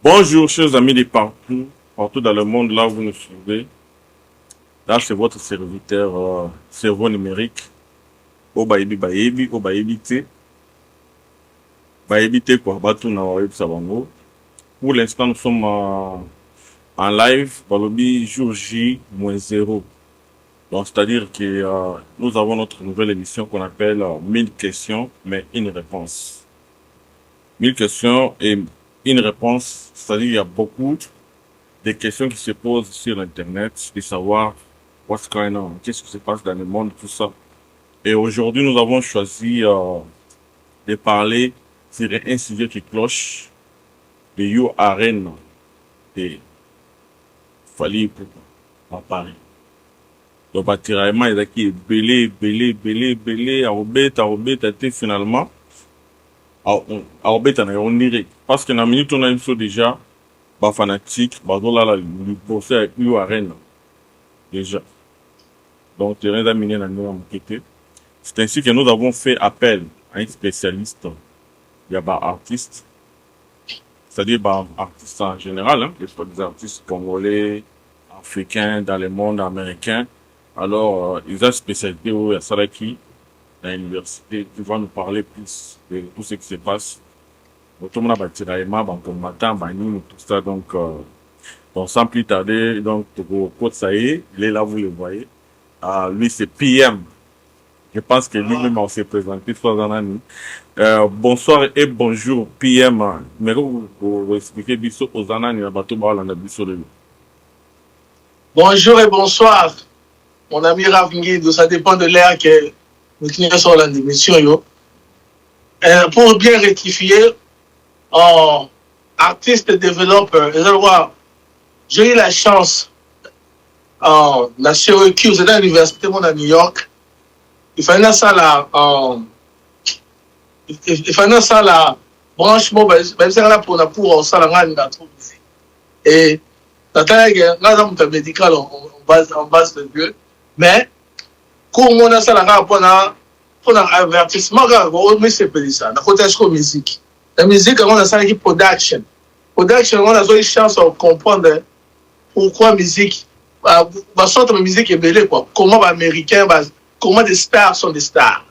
Bonjour, chers amis de partout dans le monde, là où vous nous suivez. Là, c'est votre serviteur cerveau numérique. Obayebi Bayebi, Obayebite. Bayebite quoi, Batu na Wayeb Sabango. Pour l'instant, nous sommes en live, Balobi jour J-0. Donc, c'est-à-dire que nous avons notre nouvelle émission qu'on appelle 1000 questions, mais une réponse. 1000 questions et une réponse, c'est-à-dire qu'il y a beaucoup de questions qui se posent sur Internet, de savoir what's going on, qu'est-ce qui se passe dans le monde, tout ça. Et aujourd'hui, nous avons choisi de parler sur un sujet qui cloche, de You Arena, de Fally Ipupa, à Paris. Donc, tiraillement, il y a qui belé, à finalement, à obéta, on irait. Parce que dans la minute, on a une chose déjà, bah, fanatique, bah, là, là, lui poser avec You Arena. Déjà. Donc, terrain d'aminé dans nous enquêté. C'est ainsi que nous avons fait appel à un spécialiste, il y a bah, artiste, c'est-à-dire bah, artistes en général, hein, des artistes congolais, africains, dans le monde américain. Alors, ils ont spécialité où il y a Salaki, dans l'université, qui va nous parler plus de tout ce qui se passe. Tout le monde a bâti combattant, tout ça, donc, sans plus tarder, donc, ça y est, il est là, vous le voyez. Lui, c'est PM. Je pense que lui-même, on s'est présenté 3 ans. Bonsoir et bonjour, PM. Mais vous expliquez aux années, bonjour et bonsoir, mon ami Ravingui, ça dépend de l'ère que nous tenons sur l'émission. Pour bien rectifier, artiste développeur, j'ai eu la chance, la Syracuse, c'est dans l'université à New York. Il fallait ça là, il fallait ça là, branchement, même si là pour ça là, on a trop musique. Et là, on a médical en base de Dieu. Mais, quand on a ça là, pour un avertissement, on a ça, on a musique. La musique, on a ça qui production. Production, on a une chance de comprendre pourquoi musique, la sorte de musique est belle, quoi. Comment les Américains, comment des stars sont des stars.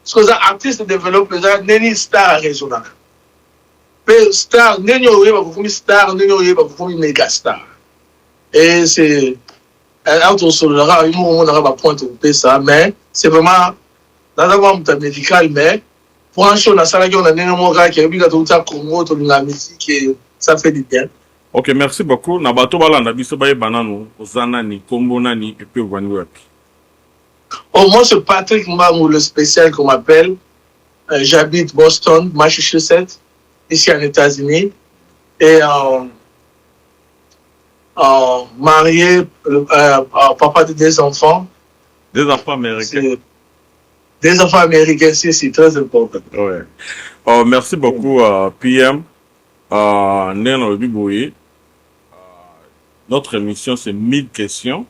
Parce que les artistes développent, les stars raisonnables. Mais star, les stars, les méga stars. Et c'est un autre sur le rat, on aura point de ça, mais c'est vraiment dans le monde médical, mais pour un show, on a un gars qui a eu Congo, la musique, et ça fait du bien. Ok, merci beaucoup. Nabato bala na biso baye banano, ozanani, kombo nani, et puis wapi. Oh, moi, c'est Patrick Mbamou, le spécial qu'on m'appelle. J'habite Boston, Massachusetts, ici en États-Unis. Et marié, papa de 2 enfants. 2 enfants américains. 2 enfants américains, c'est très important. Ouais. Merci beaucoup, PM. Notre émission, c'est 1000 questions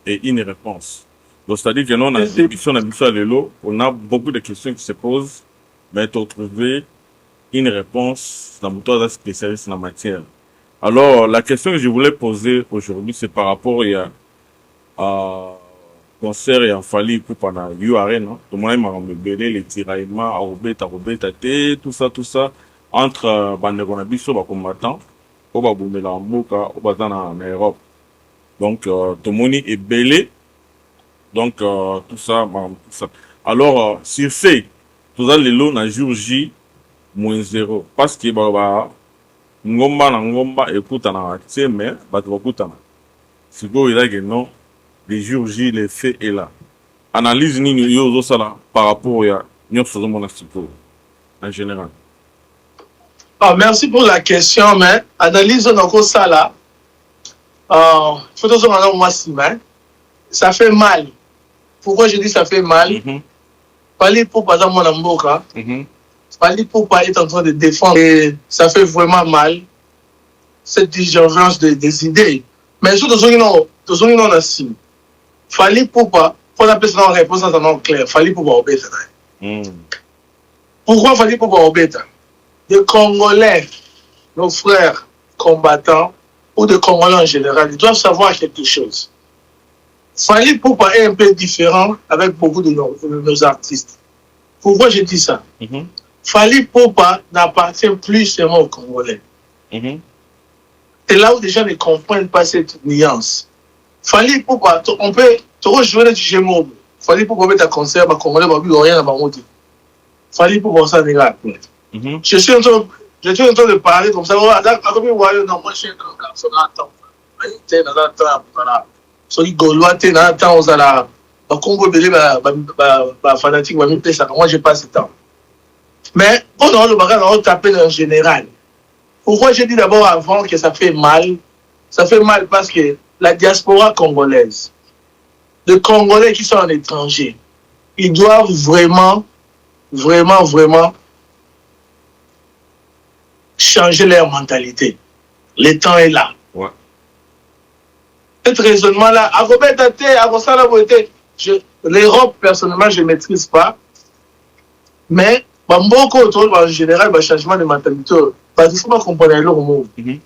et une réponse. Donc, c'est-à-dire que nous, on a des émissions à l'élo, on a beaucoup de questions qui se posent, mais tu as trouvé une réponse dans votre spécialiste en la matière. Alors, la question que je voulais poser aujourd'hui, c'est par rapport à concert et à Fally Ipupa na You Arena. Tout le monde m'a embêté les tiraillements, tout ça, entre Banderonabiso, combattants, au Baboumela en Mouka, au Bazana en Europe. Donc, tout le monde est belé. Donc, tout ça. Alors, sur ce, tout ça, les lots, na jour J-0. Parce que, Ngomba, écoute, mais, si vous voulez que non, les jours J, les faits est là. Analyse ni yo ça par rapport à en général. Merci pour la question, mais analyse encore ça là. Ça fait mal. Pourquoi je dis ça fait mal? Fally Ipupa dans mon amboka. Fally Ipupa est en train de défendre et ça fait vraiment mal cette divergence des idées. Mais surtout, tous on a si. Fally Ipupa, pour appeler ça en réponse dans un nom clair, Fally Ipupa obéta. Pourquoi Fally Ipupa obéta? Les Congolais, nos frères, combattants ou de Congolais en général, ils doivent savoir quelque chose. Fally Ipupa est un peu différent avec beaucoup de nos artistes. Pourquoi je dis ça? Fally Ipupa n'appartient plus seulement aux Congolais. C'est là où les gens ne comprennent pas cette nuance. Fally Ipupa, on peut te rejoindre du Gémeaux. Fally Ipupa peut être concert, les Congolais ne rien à Bamoti. Fally Ipupa, ça n'est pas. Je suis en train de parler comme ça. Non, moi je suis un garçon d'attente. Soki Gaulois te na temps aux ala ba Congo belé ba fanatique ba mi ça moi j'ai pas ce temps. Mais on a le bagage on taper en général. Pourquoi j'ai dit d'abord avant que ça fait mal? Ça fait mal parce que la diaspora congolaise, les Congolais qui sont en étranger, ils doivent vraiment changer leur mentalité. Le temps est là. Ouais. Cet raisonnement-là, l'Europe, personnellement, je ne maîtrise pas. Mais, en général, le changement de mentalité, il faut pas comprendre le mot. Il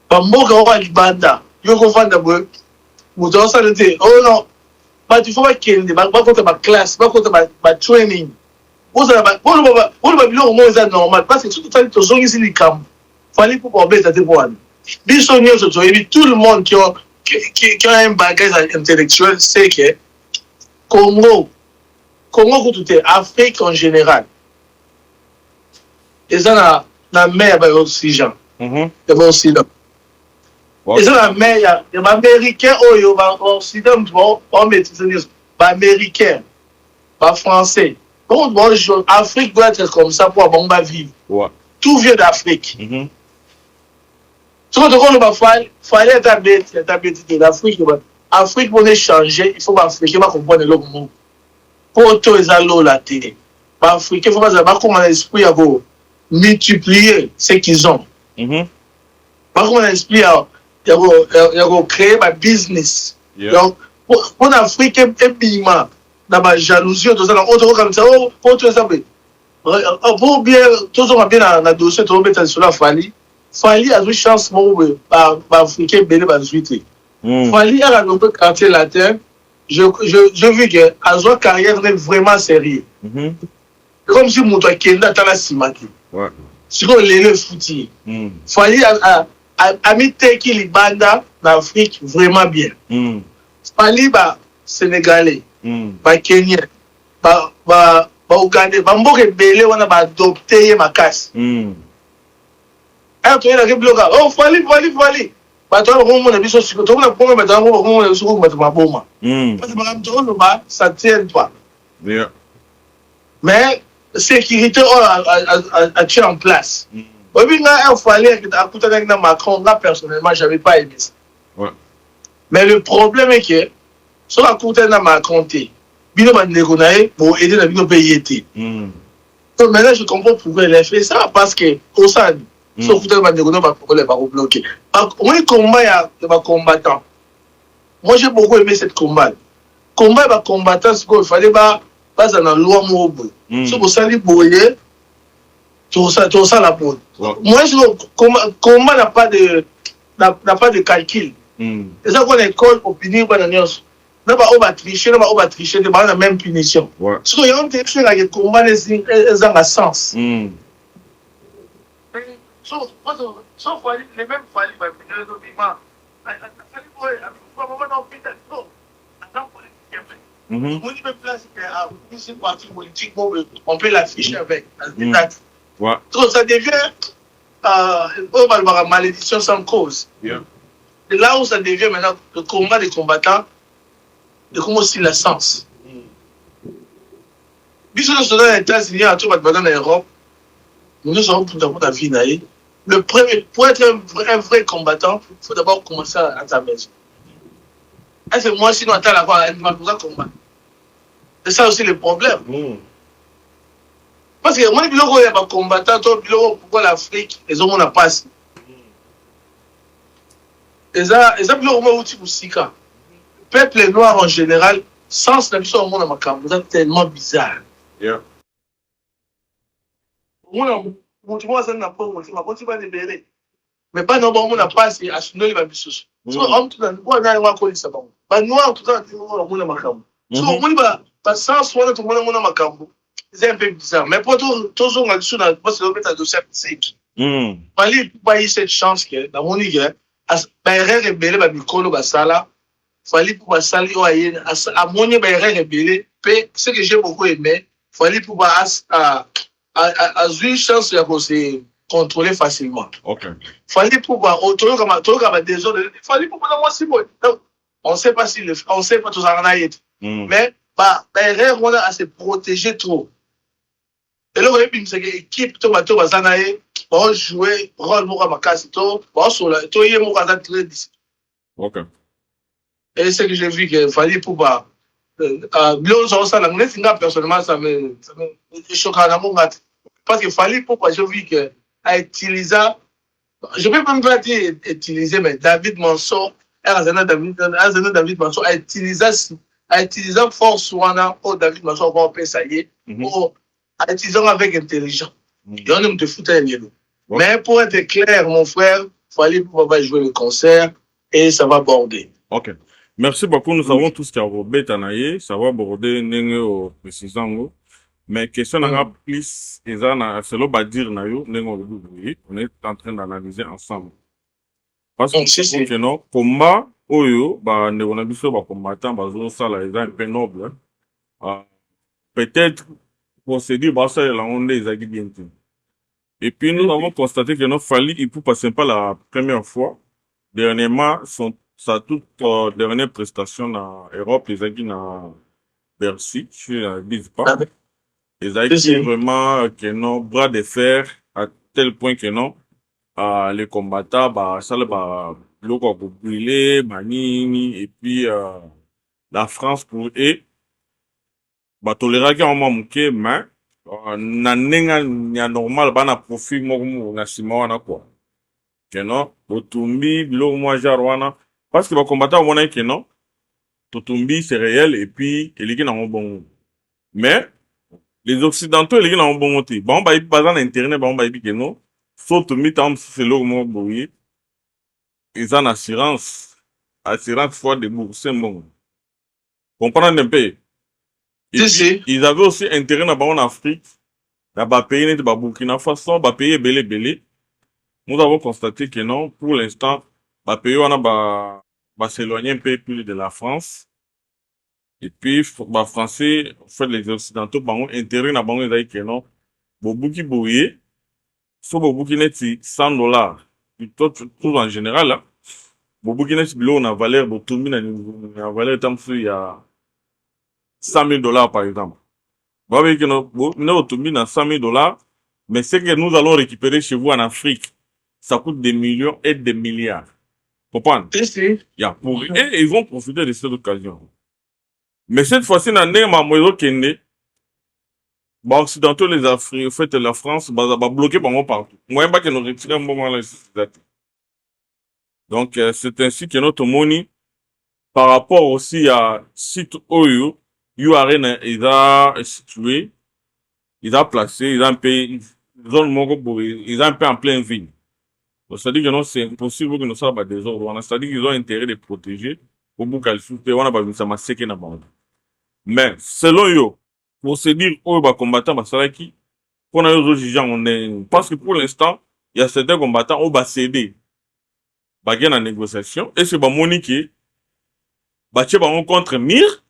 faut pas qu'il y ait ma classe, ma training. Normal. Parce que tout ça, il fallait pour tout le monde qui a un bagage intellectuel sait que Congo, tout est Afrique en général. Et ça, la mer, il y a aussi gens. Il y a aussi là. Et ça, la mer, il y a des Américains, il y a des Occidentaux, des Américains, des Français. Bon, l'Afrique doit être comme ça pour bon, vivre. Ouais. Tout vient d'Afrique. Ce qu'il fallait être l'Afrique. L'Afrique, pour changer, il faut que l'Afrique comprenne le mot. Pour tout les allos la télé. L'Afrique, il faut que comment l'esprit a multiplier ce qu'ils ont. Comment l'esprit a créé un business. Donc, pour l'Afrique, un piment, dans la jalousie, tout ça, comme ça, pour tout ça, pour bien, tout ça, bien dans le dossier, tout le monde sur la Fally. Fally a eu chance par Africain belé par 18. Fally a un peu quartier latin. Je vu que a une carrière vraiment sérieuse. Comme si mon Kenda t'a la simaki. Si on le fouti. Fally a mis Teki Libanda en Afrique vraiment bien. Fally Sénégalais, Kenyan, Ougandais, Mboke belé on a adopté ma casse. Oh, Fally. Ça tient pas. Mais sécurité a tient en place. Macron, là, personnellement, je n'avais pas aimé ça. Mais le problème est que sur la côté de Macron, pour aider la pays. Donc maintenant, je comprends pourquoi il a fait ça, parce que au sein sauf que les va bloquer. Moi, combat, il y a combattant. Moi, j'ai beaucoup aimé cette combat. Combat, il y a combattant, c'est qu'il fallait pas dans la loi mobile. C'est pour ça qu'il boyer, tout ça la peau. Moi, combat n'a pas de calcul. Et ça, qu'on école pour punir, on va tricher, on va la même punition. Parce qu'il y a une question qui est combat, ils ont un sens. Sauf les mêmes Fally, on peut l'afficher avec. Donc ça devient une malédiction sans cause. Et là où ça devient maintenant le combat des combattants, de comment aussi le sens. Puisque nous sommes dans les États-Unis, en Europe, nous sommes pour la vie. Le premier, pour être un vrai combattant, il faut d'abord commencer à ta maison. Est-ce que moi, sinon, attends la voix, elle m'a posé un combat. C'est ça aussi le problème. Parce que moi, il y a un combattant, pourquoi l'Afrique, les hommes n'ont pas. Et ça, il y a un peuple noir en général, sans la mission au monde, c'est tellement bizarre. Moi, ça n'a pas libéré. mais pas non bon on a pas c'est à sonner les bisus so on tout on a un quoi ça bon ba noir tout ça on a makam so on ba sans soit tout on a makam c'est un peu bizarre mais pour toujours on a sur la parce que le méta de c'est fallait pas eu cette chance que dans mon idée ba erreur rebelle ba mikolo ba sala fallait pour sali o aye à mon ba erreur rebelle ce que j'ai beaucoup aimé fallait pour à une chance de se contrôler facilement. Fallait pouvoir autour comme des autres. Fallait pouvoir moi si bon. On sait pas si on sait pas tout ça en a été. Mais erreur on a à se protéger trop. Et là puis c'est que équipe to bato bazanaye va jouer rôle mo ka makasi to va sur la to yé mo ka très discipline. Et c'est que j'ai vu que fallait pouvoir ça personnellement ça me choque à mon gâte parce qu'il fallait pourquoi j'ai vu que à utiliser je peux même pas dire utiliser mais David Manso David Manso a utilisé force wana au David Manso va faire ça y est ou à utiliser avec intelligence et on te fout un yellow mais pour être clair mon frère fallait pouvoir jouer le concert et ça va border. Merci beaucoup. Nous savons tout ce qu'il y a au Bétanaïe. Ça va border Nengo précisant. Mais question n'a plus, c'est le badir Nayo, Nengo. On est en train d'analyser ensemble. Parce que non, combat, Oyo, bah, on a vu ça, bah, combattant, bah, ça, là, ils ont un peu noble. Peut-être, pour se dire, bah, ça, là, on est bien. Et puis, nous avons constaté que non, Fali, il peut passer pas la première fois. Dernièrement, sa toute dernière prestation en Europe, les agues dans Bercy, je ne dis pas. Les agues vraiment que non, bras de fer, à tel point que non, les combattants, bah, ça, bah, l'eau brûlé, manini, et puis, la France pour eux, bah, tolérer qu'il y a un moment mais, na normal, bah, na profit, na sima, quoi. Que non, Totumbi, l'eau, moi, jarwana, parce que les combattants on a que non, Totumbi c'est réel et puis les gens ont bon. Mais les occidentaux les gens ont bon motif. Bon bah ils pas dans internet bon bah ils que non. Sauf Totumbi tam c'est leur mot brouillé. Ils ont assurance fois de bourser bon. Comprendre un peu. Ils avaient aussi intérêt dans en Afrique. Là-bas pays de Burkina Faso, bah pays belé. Nous avons constaté que non, pour l'instant, bah pays on a va s'éloigner un peu plus de la France. Et puis, bah, français, en fait, les occidentaux, bah, ont intérêt à bango que non. Bobu qui bouillé, so bobu qui net $100. Tout en général, là. Bobu qui net below na valeur, bo tout na valeur tam il y a $100,000 par exemple. Vous voyez que nous, tout na $100,000, mais ce que nous allons récupérer chez vous en Afrique, ça coûte des millions et des milliards. Comprendre? Pour eux, ils vont profiter de cette occasion. Mais cette fois-ci, dans le Kenya, bah, occidentaux, les Africains, en fait, la France, bah, bloqué par moi partout. Moi, pas que nous retirons un moment là, donc, c'est ainsi que notre money, par rapport aussi à site OU, URN, ils ont situé, ils ont placé, ils ont un peu, ils ont un peu en plein ville. C'est-à-dire que non, c'est impossible que nous soyons des ordres. C'est-à-dire qu'ils ont intérêt de protéger pour vous calculer, on a pas vu ça, c'est qu'il n'a pas. Mais, selon eux, pour se dire, oh, bah, combattant, bah, ça qui, pour nous autres gens, on est, parce que pour l'instant, il y a certains combattants, oh, bah, cédé. Bah, il y a une négociation, et c'est, bah, Monique, bah, tu on contre Mir,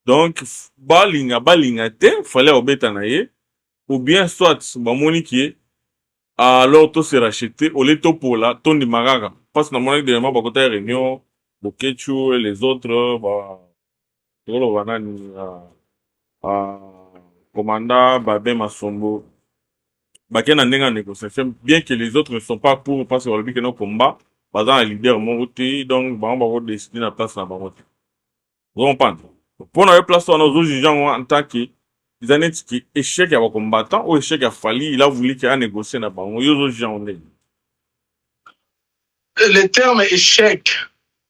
donc, bah, lignate, fallait obétanaye, ou bien, soit, bah, Monique, alors tout s'est racheté au leto pour la ton de Maraga parce que normalement dernièrement bah côté réunion Bokechu et les autres bah tout le banani commandant Babé Masombo bah qui n'a pas négociation bien que les autres ne sont pas pour parce que le nos combat par exemple les leaders monté donc bah on va décider la place là bas vous comprenez pour nous place on nos gens en tant que ils ont dit échec à vos combattants ou échec à Fali, il a voulu qu'il y ait un négocié là-bas. Le terme échec,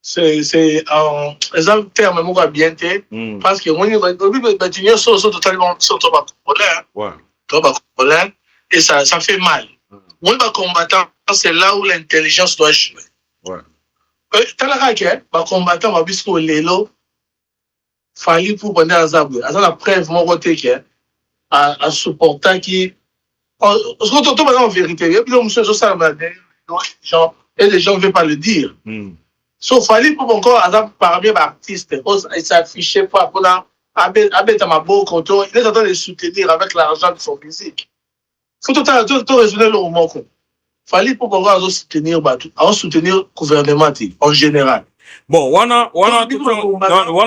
c'est un terme moi bien été parce que on est totalement et ça fait mal. Moi, ma combattant, c'est là où l'intelligence doit jouer. Ouais. Talaka ke, ma combattant, ma bisco lelo, fali pour prendre un zabou. Asa la preuve, mon côté ke, à supporter qui, parce que tout en vérité, il y a plus de choses ça, et les gens ne veulent pas le dire. Sauf fali pour encore, asa parmi les artistes, il s'affichait pas pour la, avec ma beau contour, il est en train de soutenir avec l'argent de son musique. Faut tout résoudre le moment. Fallait pour pouvoir soutenir le gouvernement en général. Bon, wana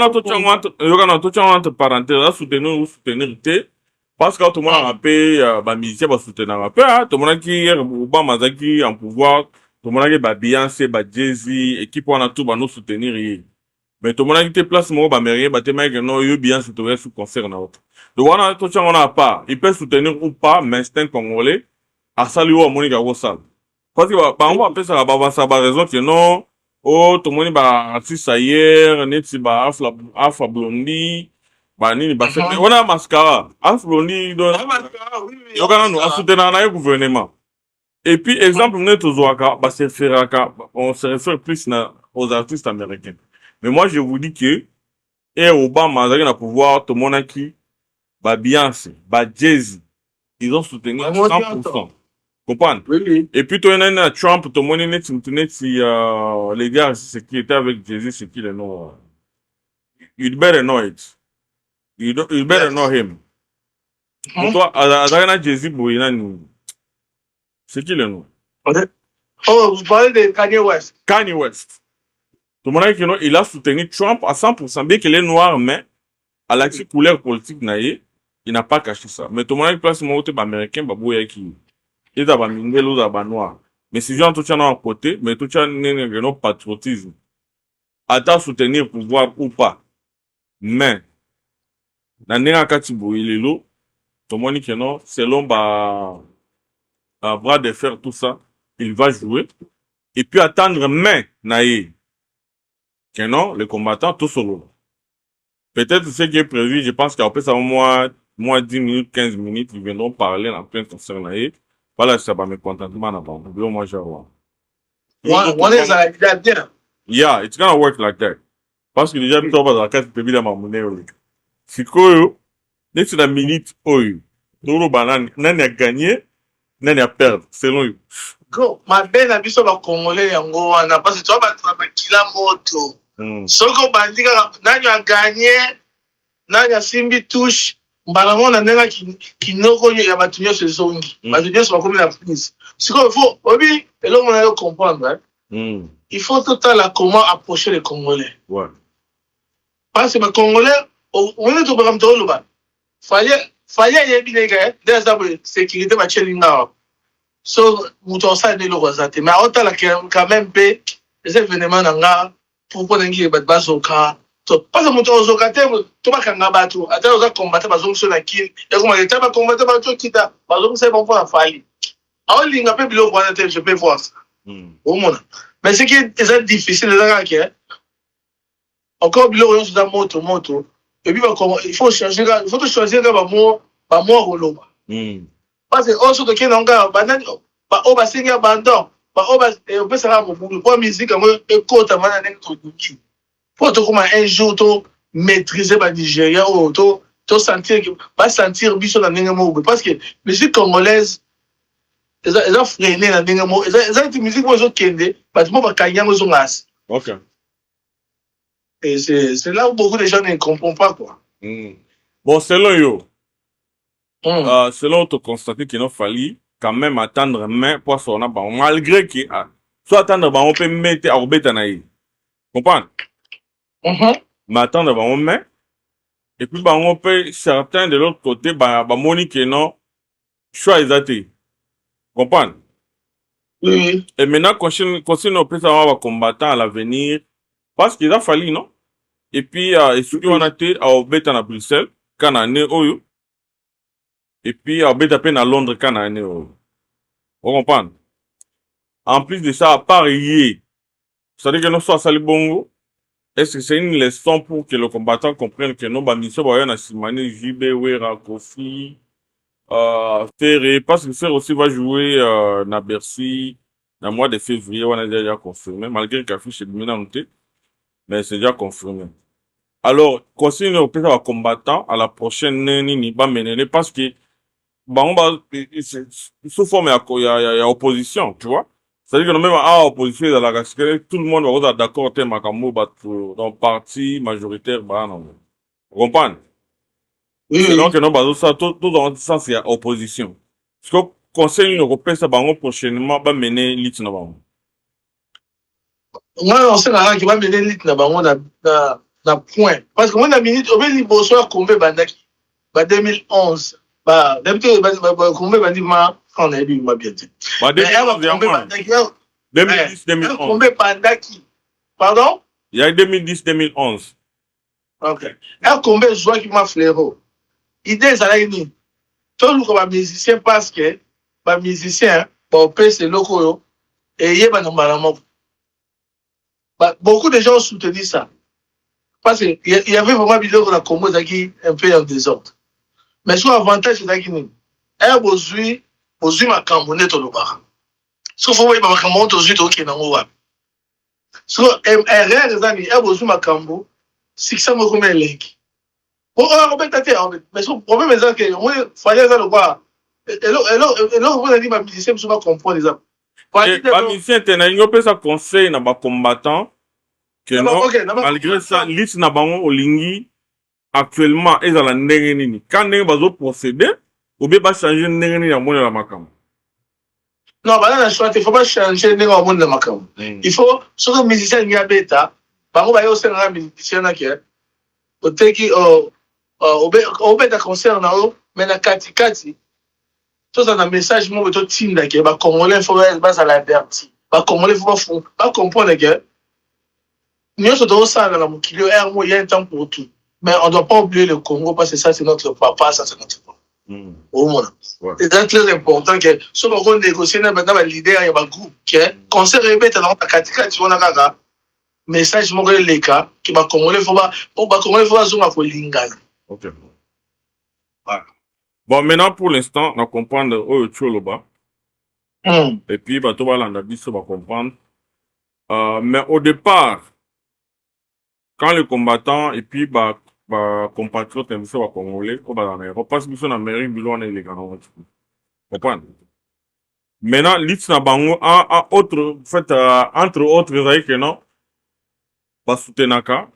to changa parenthèse soutenir te parce que tout le monde a payé ba musicien ba soutenir un peu tout le monde qui Obama zaki en pouvoir tout le monde qui ba Beyoncé ba Jay-Z équipe wana tout ba nous soutenir mais tout le monde qui te place mo ba américain ba te mec non yo Beyoncé to sous concert na autre donc wana to changa on a pas il peut soutenir ou pas mais c'est un Congolais à saluer au Monica Rossal parce que on va appeler ça ba raison que non oh tout le monde ba artiste ailleurs neti ba Alpha Blondy ba nini ba on a mascara Alpha Blondy donc yo kana nous soutenir na gouvernement et puis exemple nous tozwaka ba se feraka on se réfère plus aux artistes américains mais moi je vous dis que Obama a na pouvoir tout le monde qui ba Beyoncé ba Jay-Z ils ont soutenu 100%. Comprendre? Oui. Et puis, toi, il y a Trump, tout le monde est les gars, c'est qui était avec Jay-Z, c'est qui le nom? You better know it. You better know him. Pour toi, à Jay-Z, c'est qui le nom? Oh, vous parlez de Kanye West. Kanye West. Tout le monde il a soutenu Trump à 100%, bien qu'il est noir, mais à la couleur politique, il n'a pas caché ça. Mais tout le monde place mon côté américain, qui ils ont mingé aux abanois. Mais si j'en tout à côté, mais tout ça n'est pas patriotisme. Attends soutenir pouvoir ou pas. Mais, dans les cas où il est là, tout le monde qui non, selon bras de fer, tout ça, il va jouer. Et puis attendre mais, naïe. Que non, les combattants, tout solo. Peut-être ce qui est prévu, je pense qu'après ça, moins 10 minutes, 15 minutes, ils viendront parler en plein concert naïe. Voilà, ça va me contentement d'abord. Moi, je vois. One is bien. Yeah, it's gonna work like that. Parce que déjà, tu vas dans la case de la monnaie. Si quoi, dès que la minute, Doro banane, n'a gagné, n'a perdu, selon eux. Go, ma belle a biso ba Congolais yango wana parce que tu vas ba kila moto. Soko bandika nani a gagné, nani a simbi touche. Mbalamo na nenga kinoko ya batunyo se zongi. Batunyo se bakomi na prise. Siko il faut obi elo mona yo comprendre. Il faut total comment approcher les Congolais. Ouais. Parce que les Congolais on est tout comme tout le bas. Fallait yebi nega des d'abord sécurité ba chelinga. So muto sa de lo rozate. Mais autant la quand même pe les événements nanga pour qu'on ngi ba bazoka. Parce que mon tozokaté, tu vas kanga batu, attends on combattre bazong sur la kill, et comment les tabac combattre batu kita, bazong c'est bon pour la faille. Alors il n'a pas bilo pour la tête, je peux voir ça. Au monde. Mais ce qui est difficile de la qui encore bilo sur la moto. Et puis il faut changer, il faut choisir ba mo rolo. Parce que aussi de qui n'onga banane, ba oba singa bandon, ba oba et on peut ça pour musique comme écoute amana n'entre duki. Faut un jour maîtriser le Nigeria ou sentir biso na ndenge parce que musique congolaise ils ont freiné na ndenge mo ils ont musique mo zo kende parce que mo ba kanyanga zo ngasi. OK. Et c'est là où beaucoup de gens ne comprennent pas quoi. Bon, selon yo selon tu constater qu'il a fallu quand même attendre mais pour son malgré que soit attendre on peut mettre à obéta naï. Comprendre? Mais attendre on met et puis on peut certains de l'autre côté monique non choix exacté. Comprendre? Oui. Et maintenant continue on peut savoir va combattant à l'avenir parce qu'il a fallu non et puis et surtout on a été à obéta na Bruxelles quand année oyo et puis à obéta peine à Londres quand année oyo. Vous comprenez? En plus de ça à parier c'est-à-dire que non soit sali bongo. Est-ce que c'est une leçon pour que le combattant comprenne que non, bah, mission, bah, na Simane, JB, Wera, Kofi, Ferré, parce que Ferré aussi va jouer na Bercy dans le mois de février, on a déjà confirmé, malgré que l'affiche est dominante, mais c'est déjà confirmé. Alors, conseil au peut combattant à la prochaine nini va mener parce que bah on va sous forme il y a opposition, tu vois. C'est-à-dire que même à opposition dans la race, tout le monde va être d'accord thème makambo dans le parti majoritaire bah non. Vous comprenez? Oui, C'est donc oui. que non bah ça tout dans le sens il y a opposition. Parce que conseil européen ça va prochainement va mener l'île na bango. Moi, on sait qui va mener l'île na point. Parce que moi, la minute, on va dire, bonsoir, combien bandaki. 2011. D'habitude, combien bandaki, on a dit, moi, bien dit. Bah Mais elle va 2011 il y a combien moins. bandaki. 2010 Elle 2011. combien bandaki. Pardon? Il y a 2010 2011. Ok. Elle combien joueur qui m'a fléro. Idée, ça l'a dit. Tout le monde musicien parce que, musicien, pour payer ses locaux, et il y a normalement. Beaucoup de gens ont soutenu ça. Parce qu'il y avait vraiment des gens qui un peu en désordre. Mais son avantage, c'est qu'il y a aujourd'hui ma cambonette au Lobar. Ce qu'il faut voir, ma cambonette aujourd'hui, c'est qu'il y a un ouah. Ce qu'il y a aujourd'hui ma cambonette, c'est que ça me remet les gens. Bon, on va peut-être, mais le problème, c'est que moi, il fallait ça le voir. Et là, on va dire, ma musicien, je ne comprends pas les gens. Et bah musicien tenango peut ça conseil na ba combattant que non malgré ça liste na bango olingi actuellement ils la ndenge nini quand ndenge bazo procéder ou bien ba changer ndenge nini ya mona la makam. Non, bah là, il ne faut pas changer ndenge ya mona la makam. Il faut ce que musicien y a bêta, bango ba yo senga musicien na ke oteki au bêta concert na o mais na kati kati tout ça un message moi to tinda ke ba congolais faut ba ça la averti. Ba congolais faut pas comprendre que nous sommes ça dans la mokili il y a un temps pour tout. Mais on ne doit pas oublier le Congo parce que ça c'est notre papa, ça c'est notre papa. Au moins. C'est très important que ce qu'on négocie maintenant les leaders il y a un groupe qui concert répète dans la katika tu vois na message mo les cas qui ba congolais faut pas zuma ko lingana. OK. Voilà. Bon maintenant pour l'instant on comprendre au Choloba. Et puis bah to ba landa biso va comprendre mais au départ quand les combattants et puis bah compatriotes un peu congolais au bah on passe biso na mairie bilo on est les gars comprendre. Maintenant l'its na bango a autre fait entre autres que non pas soutenaka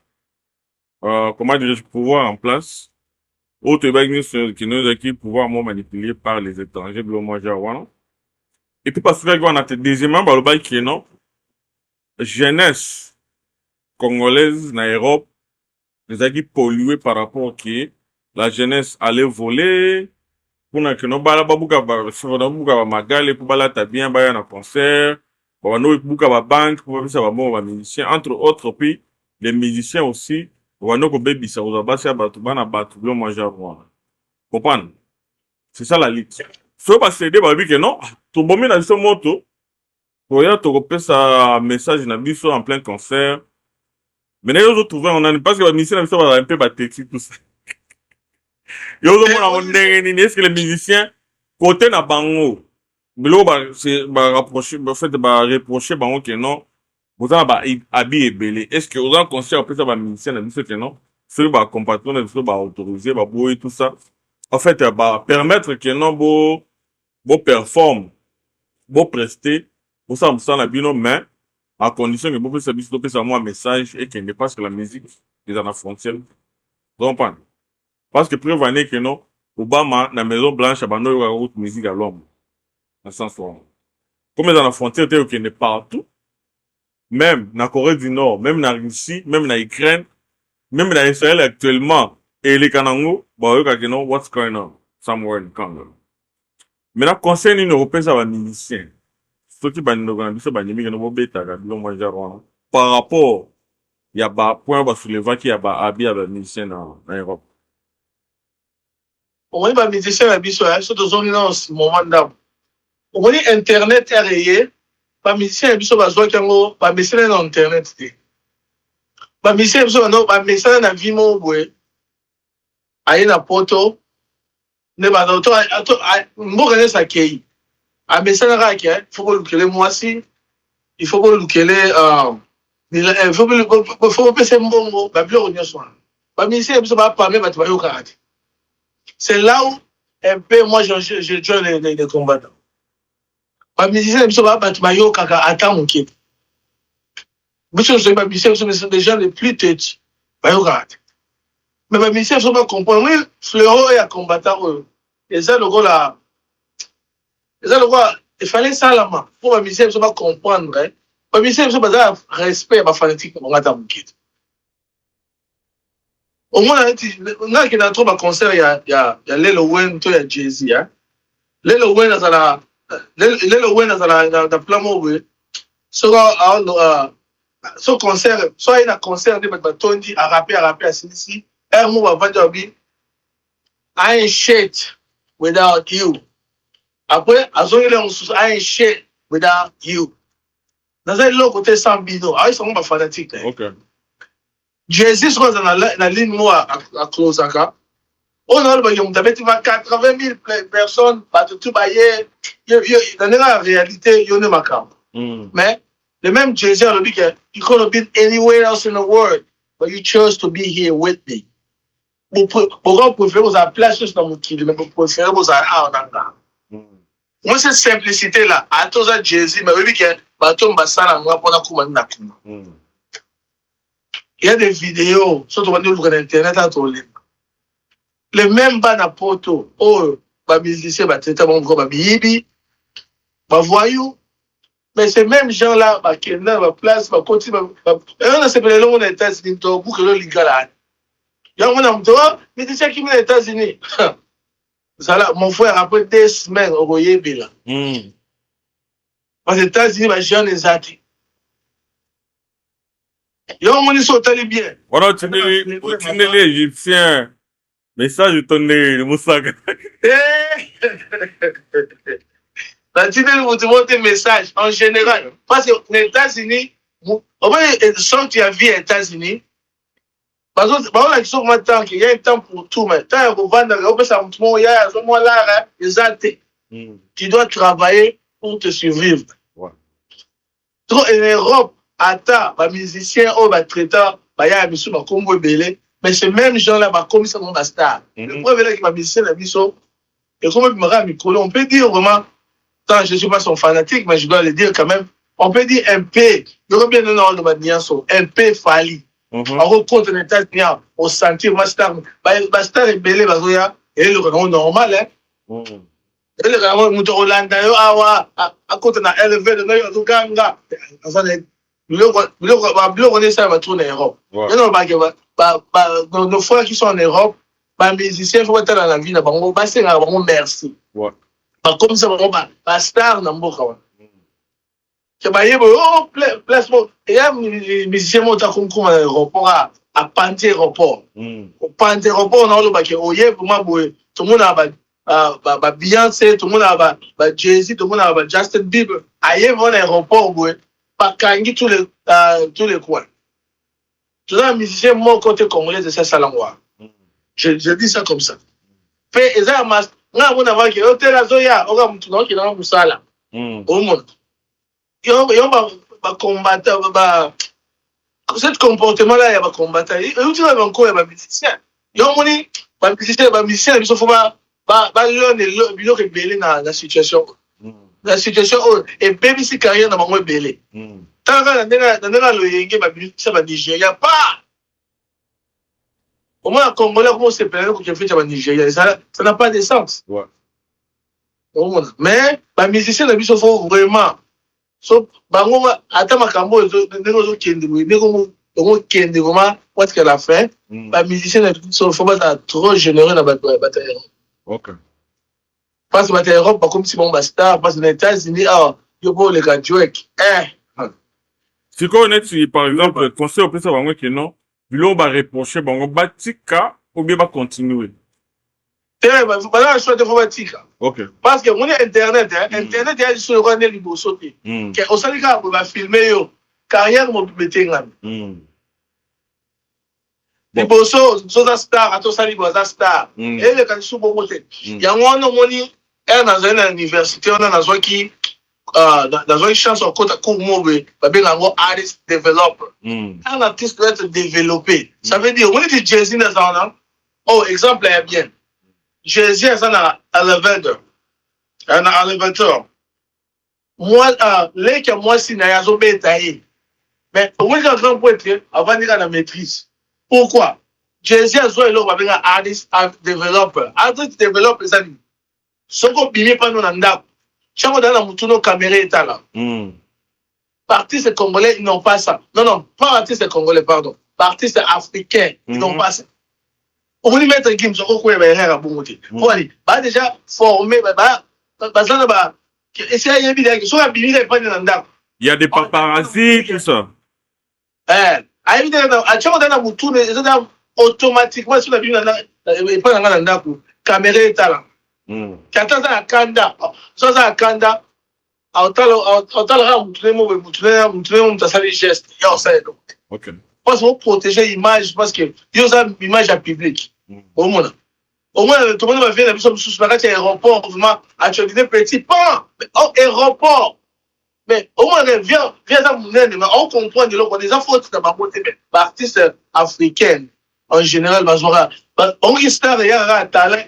comment dire pouvoir en place autre bagnes qui nous qui pouvoir manipulé par les étrangers bilo moi jawana et puis parce que on a deuxièmement bah le bail qui non jeunesse congolaise na Europe les acquis pollués par rapport que la jeunesse allait voler pour que no bala babuka ba sona buka ba magale pour bala ta bien ba na concert ba no buka ba banque pour ça ba bon ba musiciens entre autres puis les musiciens aussi ba no ko baby ça va basa ba tu bana ba tu lo manger moi comprendre c'est ça la lutte so ba céder ba bi que non to bomi na so moto pour ya to ko ça message na biso en plein concert. Mais les autres trouvaient on a parce que la musicien ça va un peu battre tout ça. Yo est-ce que les musiciens côté na bango bilo ba c'est ba rapprocher ba fait ba reprocher bango que non vous avez ba habit et belé est-ce que vous en concert après ça ba musicien na biso que non celui ba compatriote na ba autoriser ba boy tout ça en fait ba permettre que non bo performe bo prester pour ça na bino mais à condition que vous puissiez ça moi message et qu'il ne passe que la musique des en frontière donc parce que preuve année que non Obama na Maison Blanche abandonne la route musique à l'homme dans sens où comme dans la frontière qui n'est partout même na Corée du Nord même na Russie même na Ukraine même na Israël actuellement et les Kanango bah que non what's going on somewhere in Congo maintenant concerne une européenne ça va musicien ceux qui ban organisation ban yemi que no beta ga bilo moi genre par rapport il y a ba point ba soulever qui y a ba abi à musicien dans Europe. On va dire musicien la biso surtout zone dans ce moment là. On dit internet est rayé, pas musicien la biso ba zo kango, pas musicien dans internet. Pas musicien biso non, pas musicien na vimo boy. Aye na poto ne bana to mboka ne sakei a mesana ka ke faut que lukele mwasi il faut que lukele il faut que c'est mbongo ba bilo nyoswa ba ministère biso ba pas même ba yo karate c'est là où un peu moi je joue les combattants ba ministère biso ba yo kaka ata moké biso je ba ministère biso des gens les plus têtus ba yo karate mais ba ministère biso ba comprendre fléau et combattant et ça le gars là il fallait ça la main pour ba ministère biso ba comprendre ba ministère biso ba respect ba fanatique ba ngata moké au moins on a qui dans trop ba concert il y a Lil Wayne to ya Jay-Z hein Lil Wayne azala da plan mo we so concert so il a concert de ba tondi a rapper à ici un mot va vendre bi I ain't shit without you après azongele on I ain't shit without you dans un lot côté sans bino ils sont pas fanatiques OK Jésus soit dans la ligne moi à close aka on a le 80 000 personnes pas tout bailler dans la réalité il y a une macabre mais le même Jésus a dit que you could have been anywhere else in the world but you chose to be here with me pourquoi vous préférez vous à place dans mon kilo mais vous préférez vous à Onanga moi cette simplicité là à tous à Jésus mais oui que bateau mbasana moi pour la commande il y a des vidéos surtout quand vous regardez internet à tout les mêmes bana poto oh ba musicien ba teta bon ba bibi ba voyou mais ces mêmes gens là ba kenda ba place ba koti ba on a s'appelé long aux États-Unis to pour que le ligala ya on a mto mais tu sais qui aux États-Unis ça là mon frère après 2 semaines au Yébila aux États-Unis ba gens les ati yo on y sont allés bien voilà tu les égyptiens message de ton le Moussaka. Tu veux te montrer message en général. Parce que les États-Unis, sans que tu as vu aux États-Unis, parce que il y a un temps pour tout, mais quand on va dans il y a un moment là, tu dois travailler pour te survivre. Trop en Europe, attends, les musiciens, les traitants, il y a un monsieur qui est belé. Mais ces mêmes gens-là, comme ça, on a star. Le premier qui m'a mis la mission, et comme il m'a mis on peut dire vraiment, tant je ne suis pas son fanatique, mais je dois le dire quand même, on peut dire un P, il y a bien un P Fali. On rencontre les États-Unis, on sentit ma star est belé, et le grand normal, hein. Et le grand moto Hollande, à côté d'un élevé de Noyo, Ganga, on est ça, va tourner en Europe. Nos frères qui sont en Europe, les musiciens, il faut être dans la vie, c'est un merci. Comme ça, les stars, il y a des musiciens qui sont à l'aéroport, à Panté aéroport. Au Panté aéroport, on a tout le monde a Beyoncé, tout le monde a Jay-Z, tout le monde a Justin Bieber. Ailleurs, on a l'aéroport, pas Kangi tous les coins. Tout un musicien, mon côté congolais de Saint-Salangwa. Je dis ça comme ça. Fait, et ça, on a vu que l'hôtel à Zoya, on a vu qu'il y a un moussala. Au monde. Il y a un combattant, ce comportement-là, il y a un combattant. Il y a un musicien. Il y a un musicien, il faut pas la situation. La situation, et même si carrière n'a pas belé. Tant que le Nigeria, pas. Au moins, un Congolais, comment c'est payé pour qu'il fasse au Nigeria? Ça n'a pas de sens. Mais, les musiciens, ils sont vraiment. So, attends, ma cambo, ils sont kendi, vraiment, what qu'elle a fait. Les musiciens, ils sont trop généreux dans la bataille. OK. Parce que la Europe, comme si mon star, parce que les États-Unis, il y a les gars jouer. Si on est, par exemple, le conseil au plus avant que non, on va reprocher, on va batika ou bien va continuer. Voilà le choix de Fobatika. OK. Parce que on est Internet, Internet, il y a des choses qui sont sautés. Au Sénégal, on va filmer, carrière, on peut mettre. liboso soza star atosali boza star eleka lisusu bongo te yango wana omoni ere nazali na université wana nazwaki chance okota cours mo boye babenga yango artist developer un artiste doit être développé ça veut dire omoni ti Jay-Z naza wana oh exemple ya bien Jay-Z aza na elevator leki ya mwasi na ye azobeta ye mais omoni ka grand poetre avandika na maîtrise. Pourquoi? Jay-Z a joué le babenga artist developer. Artist developer ça dit. Soko bimi pa no nanda. Chango dans la mutuno caméra etala. Artistes congolais ils n'ont pas ça. Non, pas artistes congolais pardon. Artistes africains ils n'ont pas ça. On va mettre game soko ko ba erreur bongote. Pour aller ba déjà formé ba ça ba essayer yé bidé so bimi pa no nanda. Il y a des paparazzi tout ça. Automatiquement sur la vie pas dans la caméra etala kata za kanda so za kanda autala mutuné mutasali geste ya osaido OK parce qu'on protéger l'image parce que yo za image à public au moins tout le monde va venir sur bakati aéroport vraiment actualité petit pas aéroport. Mais au moins, viens on comprend de l'autre, des fautes de ma beauté, artistes africains, en général, on risque de faire un talent,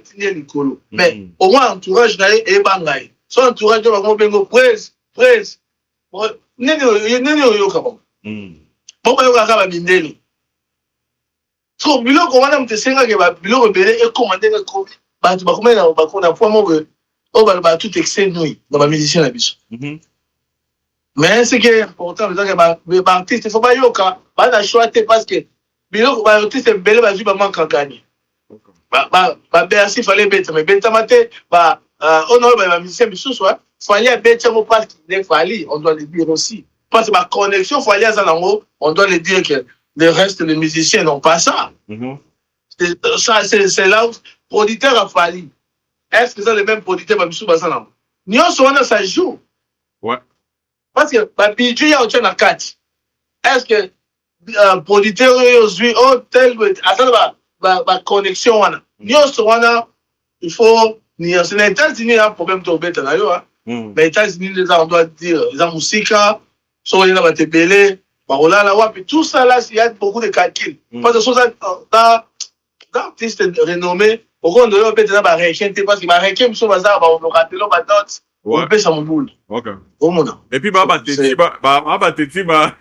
mais au moins, entourage d'aller et bangaï. Son entourage de ma bengo, presse. So, bilo ko wana mtesenga ke ba bilo rebele et commander le covid. Ba tu ba comment na point mo ba tout excès nous dans ma musicien na biso. Mais ce qui est important, c'est que les artistes, il ne faut pas yoka, pas choisir parce que les artistes sont belles, ils vont manquer à gagner. Il fallait bête, mais bête maté, on a un musicien, il fallait bête, on doit le dire aussi. Parce que ma connexion, il fallait on doit le dire que le reste des musiciens n'ont pas ça. C'est là où le producteur a fallu. Est-ce que c'est le même producteur, ça joue? Ouais. Parce que le budget est en 4. Est-ce que le producteur est en tel la connexion il faut les États-Unis un problème de bête mais les États-Unis on doit dire les musique so il va te belé tout ça là il y a beaucoup de calculs parce que dans artistes renommés au compte de l'autre bête là parce que réquin so bazar on raté l'autre note on peut ça mon boule. OK. Et puis teti ba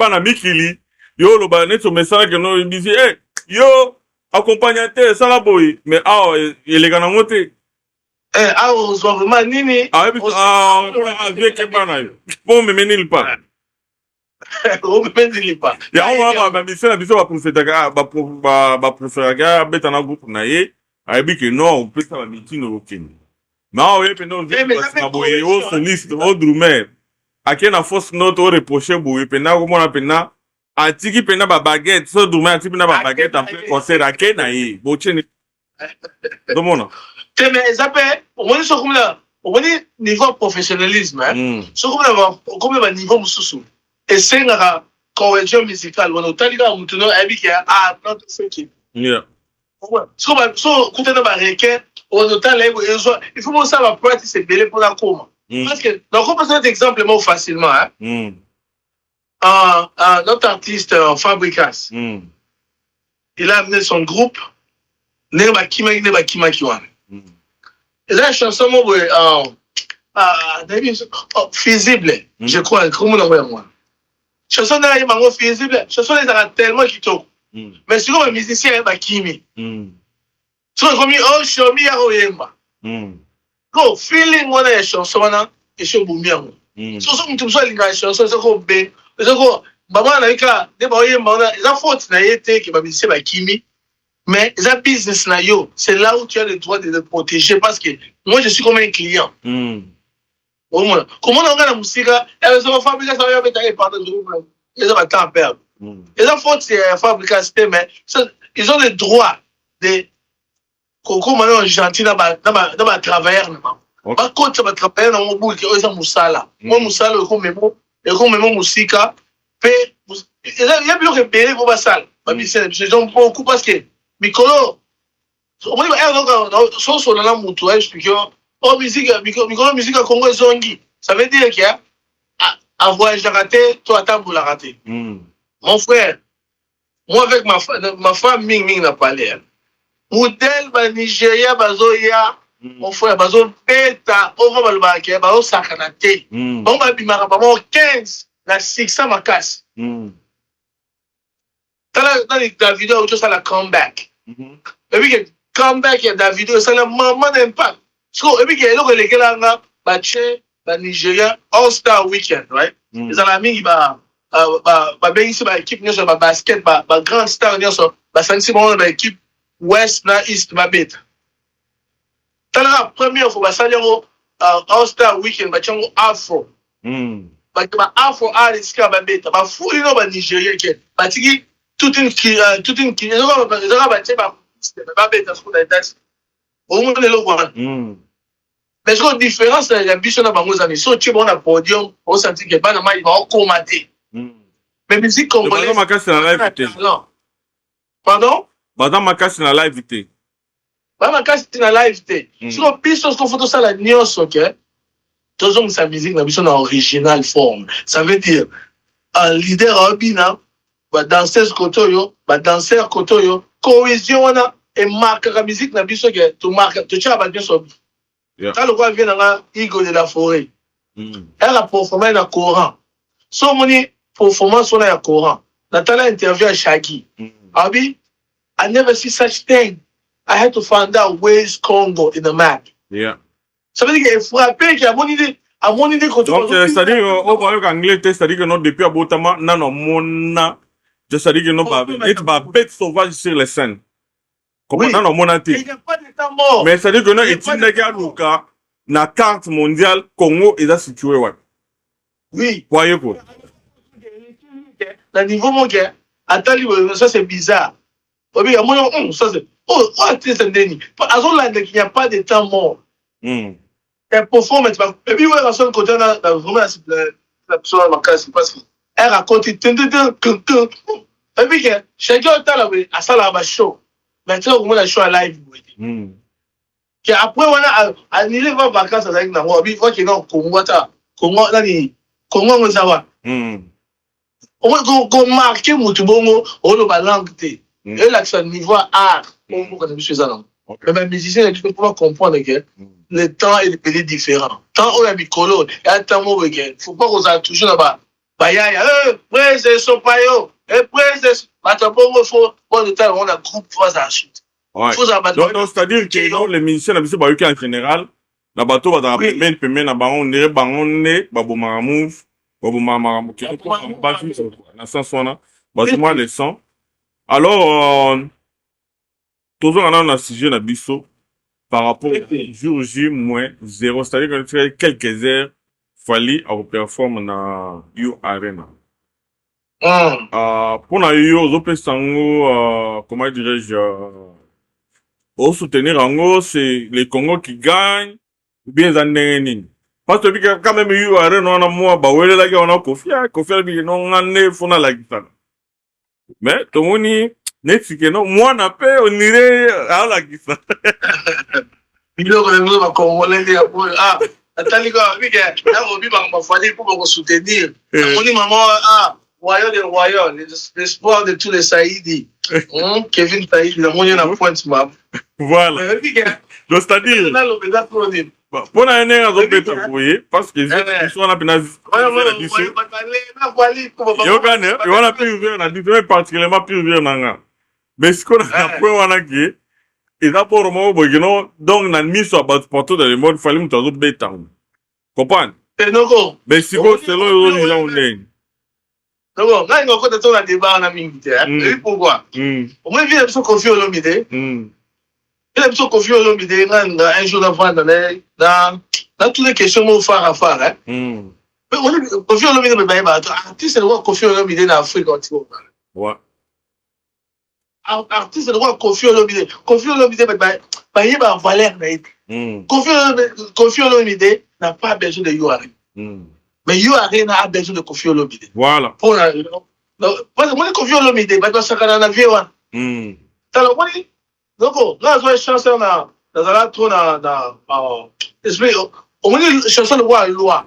na mikili yo lo ba neto message que no bizi yo accompagnateur ça la boy mais il est gana monter on soit vraiment nini avec bana yo bon me menil pas on me menil pas ya on va mission na biso ba professeur beta na groupe na ye abi que non on peut ça ba mitino okeni. Non, oui, mais non, c'est liste, Drumer. À qui na fausse note au reproché, boui, pena, comment on appelle, à tiki pena ba baguette, so Drumer, à tiki pena ba baguette, en plein concert, à qui na y, bocheni. Domona. Mais ça fait, on est sur niveau professionnalisme, hein. Sur comme le niveau moussou. Et c'est la correction musicale, on a tali ka moutono, abi qui a not fait. Yeah. So, écoutez, dans ma réquête, il faut que ça va pratiquer c'est belé pour la coma. Parce que, donc, on peut prendre exemple facilement. Notre artiste Fabricas, il a amené son groupe, Neba Kima Kiwan. Et là, la chanson, Fusible, je crois, comment on envoie moi. Chanson de Fusible, chanson de tellement qui toque. Mais si le musicien est Kimi. So comme show me ya oyemba. Go feeling one ya chanson na et show bumia. So mutu so linga chanson so ko be. So ko baba na ika de ba oyemba na eza faute na yete ke ba musicien ba kimi. Mais eza business na yo, c'est là où tu as le droit de le protéger parce que moi je suis comme un client. Comment on a la musique, elle se fabrique ça va mettre pardon ils ont pas temps à perdre. Ils ont faute c'est fabriquer mais ils ont le droit de Koko maintenant gentil dans ma travailleur pas coach va travailler dans mon boule qui est musala moi musala comme même musika pe il y a bien que payer pour ça J'aime beaucoup parce que Mikolo, sur la moto, expliquer, oh, musique, Mikolo, musique à Congo Zongi. Ça veut dire qu'il y a un voyage raté, toi, attends pour la rater. Mon frère, moi, avec ma femme, Ming n'a pas l'air. Modèle, Nigeria, Bazoya, mon frère, Bazo, Peta, Ova Balbake, Bazo Sakanate. On va bimara, 15, la 600 ma casse. Dans la vidéo, tout ça, la comeback. Et puis, comeback, il y a la vidéo, ça, la maman d'impact. Et puis, il y a le gars là, Baché, Nigeria, All-Star Weekend, right? Les amis, bien ici, l'équipe, basket, grand star, c'est une équipe West, East, bête. Dans la première fois, ça, All-Star Weekend, Afro. Afro, artist, bête. Fou, il y a Nigeria, toute une mais ce qui différence, c'est la biche dans les amis. Si tu es bon à podium, on sent que pas normal, il va commander. Mais musique congolaise. Madame Makas, c'est la live. Pardon? Madame Makas, c'est la live. Madame Makas, c'est la live. Si on pisse, on fait ça la nuance, ok? Tout le monde, sa musique, la biche en original forme. Ça veut dire, un leader albina, danseur kotoyo, danseur kotoyo, cohésion, et marque la musique, la biche, tu marques, tu tiens à bien sur. Quand le roi vient dans la Igo de la forêt, elle a performé dans le Coran. So many performances on the Coran. Nathalie interview Shaggy. Abi, I never see such thing. I had to find out where's Congo in the map. Yeah. Ça veut dire qu'il est frappé, qu'il a mon idée. À mon idée, quand donc, c'est-à-dire, au voyage anglais, c'est-à-dire que non, depuis à Botama, non, mona, c'est-à-dire que non, pas bête sauvage sur les scènes. Comment non, mon anti. Il n'y a pas de temps mort. Mais c'est-à-dire que non, et tu n'as qu'à Luka, na carte mondiale, Congo est situé, ouais. Oui. Voyez quoi. Le niveau mon gars, attends, ça c'est bizarre. Ça c'est. Oh, c'est un déni. À ce moment-là, il n'y a pas de temps mort. Elle performance. Et puis, ouais, à son côté, vraiment, la personne à ma classe, parce qu'elle raconte, et puis, chacun a là, à ça, là, show. Maintenant, on a le show à live. Après, on a annulé vos vacances avec nous. On voit qu'il y a un Congo, on va. On va marquer Moutubongo, on va langue. Et là, c'est un niveau art. Mais les musiciens, il faut pouvoir comprendre que le temps est différent. Tant on a mis colon, et un temps où il ne faut pas qu'on a toujours là-bas. C'est son paillot. Et c'est le temps, on a groupe fois à suite. Donc, c'est-à-dire que les musiciens, en général, la bateau va dans la pemain, na bangon, baboumaramouf, les sons. Alors, toujours on a un sujet na biso par rapport au jour J moins 0, c'est-à-dire qu'on fait quelques heures, fallait performer na You Arena. Pour na yo, comment dirais-je, au soutenir en gros, c'est les Congo qui gagnent, bien en parce que quand même You Arena, on a moi, bah ouais, là, on a Kofia, non, on a faut la guitare. Mais, tout le monde, non, moi, on a pas, on irait à la guitare. Il y a un Congolais, attends, les gars, on va falloir pour me soutenir. On dit, maman, royaume des royaumes, l'espoir de tous les Saïdis. Kevin Saïd, il a monté la pointe, ma. Voilà. Donc, c'est-à-dire, pour la année, on va être envoyé, parce que je suis en appel. On a pu ouvrir, on a dit, particulièrement pu ouvrir, mais ce qu'on a appris, on a dit, et d'abord, au moment où, donc, on a mis sur la partout dans le monde, il fallait me trouver des temps. Comprends? Mais si vous, c'est là, les gens, on est. Donc, là, il y a encore des temps à débat, on a mis, pourquoi? Au moins, il y a des confiés au Lomide. Il y a des confiés au Lomide, un jour d'avant, dans toutes les questions, on va faire, mais on est confié au Lomide, mais artiste, c'est le roi confié au Lomide en Afrique, ouais. Artiste, c'est le roi confié au Lomide. Confié au Lomide, mais il y a une valeur, confié au Lomide n'a pas besoin de You Arena. Mais You Arena a besoin de Koffi Olomide. Voilà. Pour parce que moi Koffi Olomide bato basakana na vie wana tala omoni donc nga azwa chance na nazala trop na esprit omoni chanson lokwa loi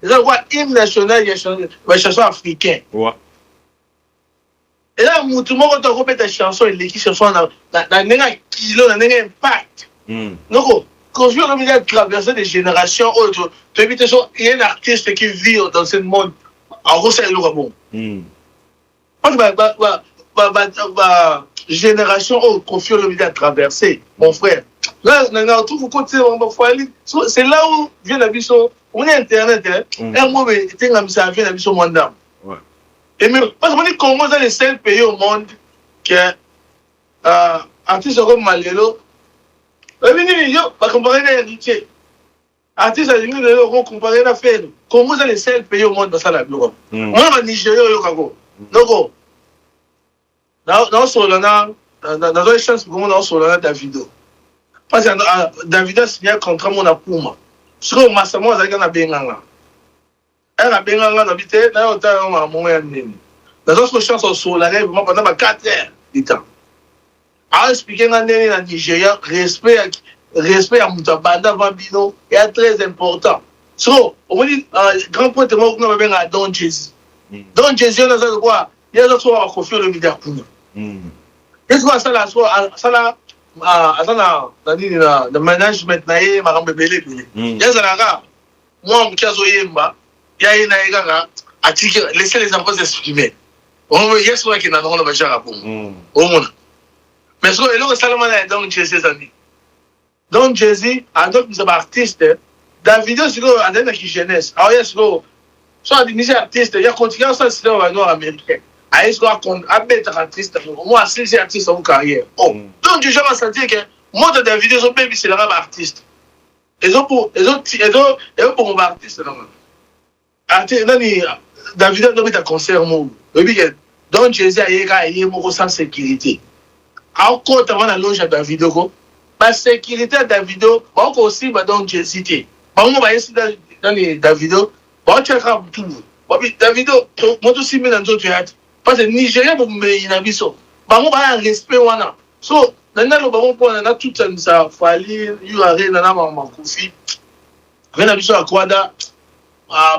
eza lokwa hymne national ya chanson africain eza mutu moko to akobeta chanson eleki chanson na ndenge ya kilo na ndenge ya impact donc Koffi Olomide a traversé des générations autres tu évites ça il y a un artiste qui vit dans ce monde en gros c'est le bon parce que génération où Koffi Olomide a traversé mon frère là on trouve côté c'est là où vient la vie on est internet un mot était comme ça vient la vie sur monde et même parce que Congo c'est le seul pays au monde qui artiste comme Malelo yo pas comparer les héritiers artiste on comparer la fait Congo c'est le seul pays au monde dans ça la gloire moi au Nigeria yo kako donc dans Solana dans une chance pour moi dans Solana Davido parce que Davido a signé un contrat mon apuma ce que massamo azalika na benganga na benganga na bité na otala na moya nini dans une chance au Solana vraiment pendant 4 heures du temps a expliqué na nini na Nigeria respect à mutabanda bambino est très important so on dit grand point moi on va benga Don Jazzy Don Jazzy on a ça quoi il y a d'autres fois Koffi Olomide akuna est-ce que ça la le management na ye makambo belé yazalaka moi mkazo yemba ya ina yanga atiki laisser les enfants s'exprimer on veut yes qui na ndongo ba jara bon omona mais so eloko salama na Don Jazzy zani Don Jazzy adop des artistes Davido siko adena ki jeunesse ah yes go so adinisi artiste ya continue ça c'est au nord américain est-ce qu'on a mettre artiste moi c'est artiste en carrière donc je vais sentir que moi de Davido son baby c'est l'arabe artiste et pour mon artiste non artiste nani Davido doit être concert moi donc Jazzy a eu sans sécurité encore avant la loge à Davido ko la sécurité à Davido encore aussi donc Jazzy on va essayer dans les Davido bon tu as tout Davido moi aussi mais dans d'autres théâtres parce que Nigeria pour me inabiso bango ba respect wana so nana lo bango pour na tout ça fali yu arena na mama Koffi vena biso akwada